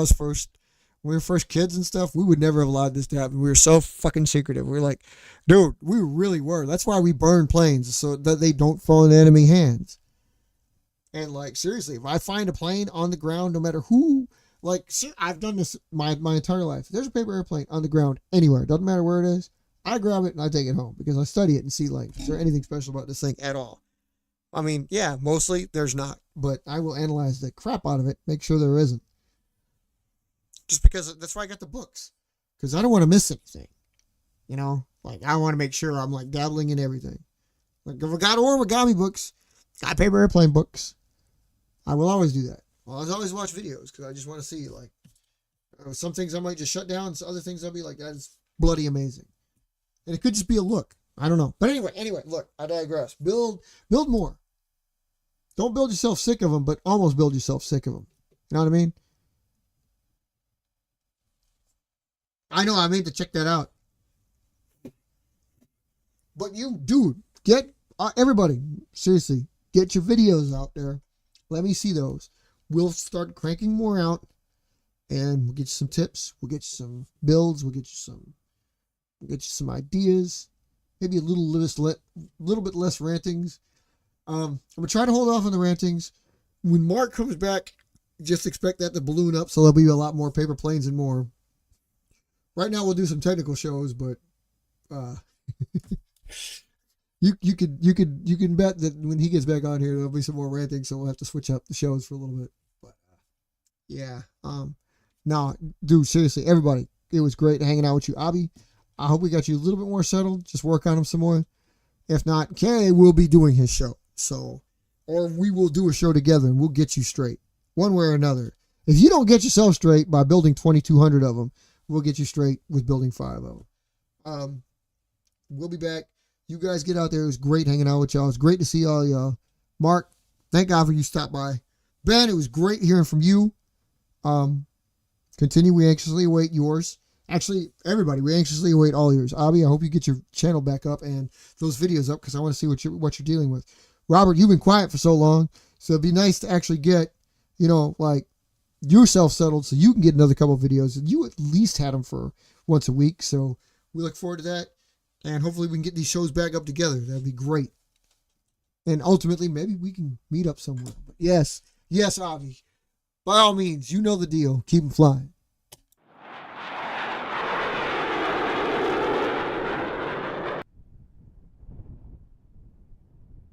we were first kids and stuff, we would never have allowed this to happen. We were so fucking secretive. We were like, dude, we really were. That's why we burn planes, so that they don't fall into enemy hands. And, like, seriously, if I find a plane on the ground, no matter who, like, I've done this my entire life. If there's a paper airplane on the ground anywhere, doesn't matter where it is, I grab it and I take it home because I study it and see, like, is there anything special about this thing at all? I mean, yeah, mostly there's not, but I will analyze the crap out of it, make sure there isn't. Just because that's why I got the books, because I don't want to miss anything. Like, I want to make sure I'm, like, dabbling in everything. Like, if I got origami books, got paper airplane books, I will always do that. Well, I always watch videos because I just want to see, like, some things I might just shut down, some other things I'll be like, that is bloody amazing. And it could just be a look. I don't know. But anyway, look, I digress. Build more. Don't build yourself sick of them, but almost build yourself sick of them. You know what I mean? I know, I meant to check that out. But you, dude, get, everybody, seriously, get your videos out there. Let me see those. We'll start cranking more out, and we'll get you some tips. We'll get you some builds. We'll get you some ideas. Maybe a little bit less rantings. I'm gonna try to hold off on the rantings. When Mark comes back, just expect that to balloon up, so there'll be a lot more paper planes and more. Right now, we'll do some technical shows, but you can bet that when he gets back on here, there'll be some more ranting, so we'll have to switch up the shows for a little bit. But yeah, no, dude, seriously, everybody, it was great hanging out with you, Abby. I hope we got you a little bit more settled. Just work on him some more. If not, Kay will be doing his show. So, or we will do a show together and we'll get you straight one way or another. If you don't get yourself straight by building 2,200 of them, we'll get you straight with building 5 of them. We'll be back. You guys get out there. It was great hanging out with y'all. It's great to see all y'all. Mark, thank God for you stopped by. Ben, it was great hearing from you. Continue. We anxiously await yours. Actually, everybody, we anxiously await all yours. Abby, I hope you get your channel back up and those videos up because I want to see what you're dealing with. Robert, you've been quiet for so long, so it'd be nice to actually get, like, yourself settled so you can get another couple of videos. And you at least had them for once a week, so we look forward to that. And hopefully we can get these shows back up together. That'd be great. And ultimately, maybe we can meet up somewhere. But yes, Abby, by all means, you know the deal. Keep them flying.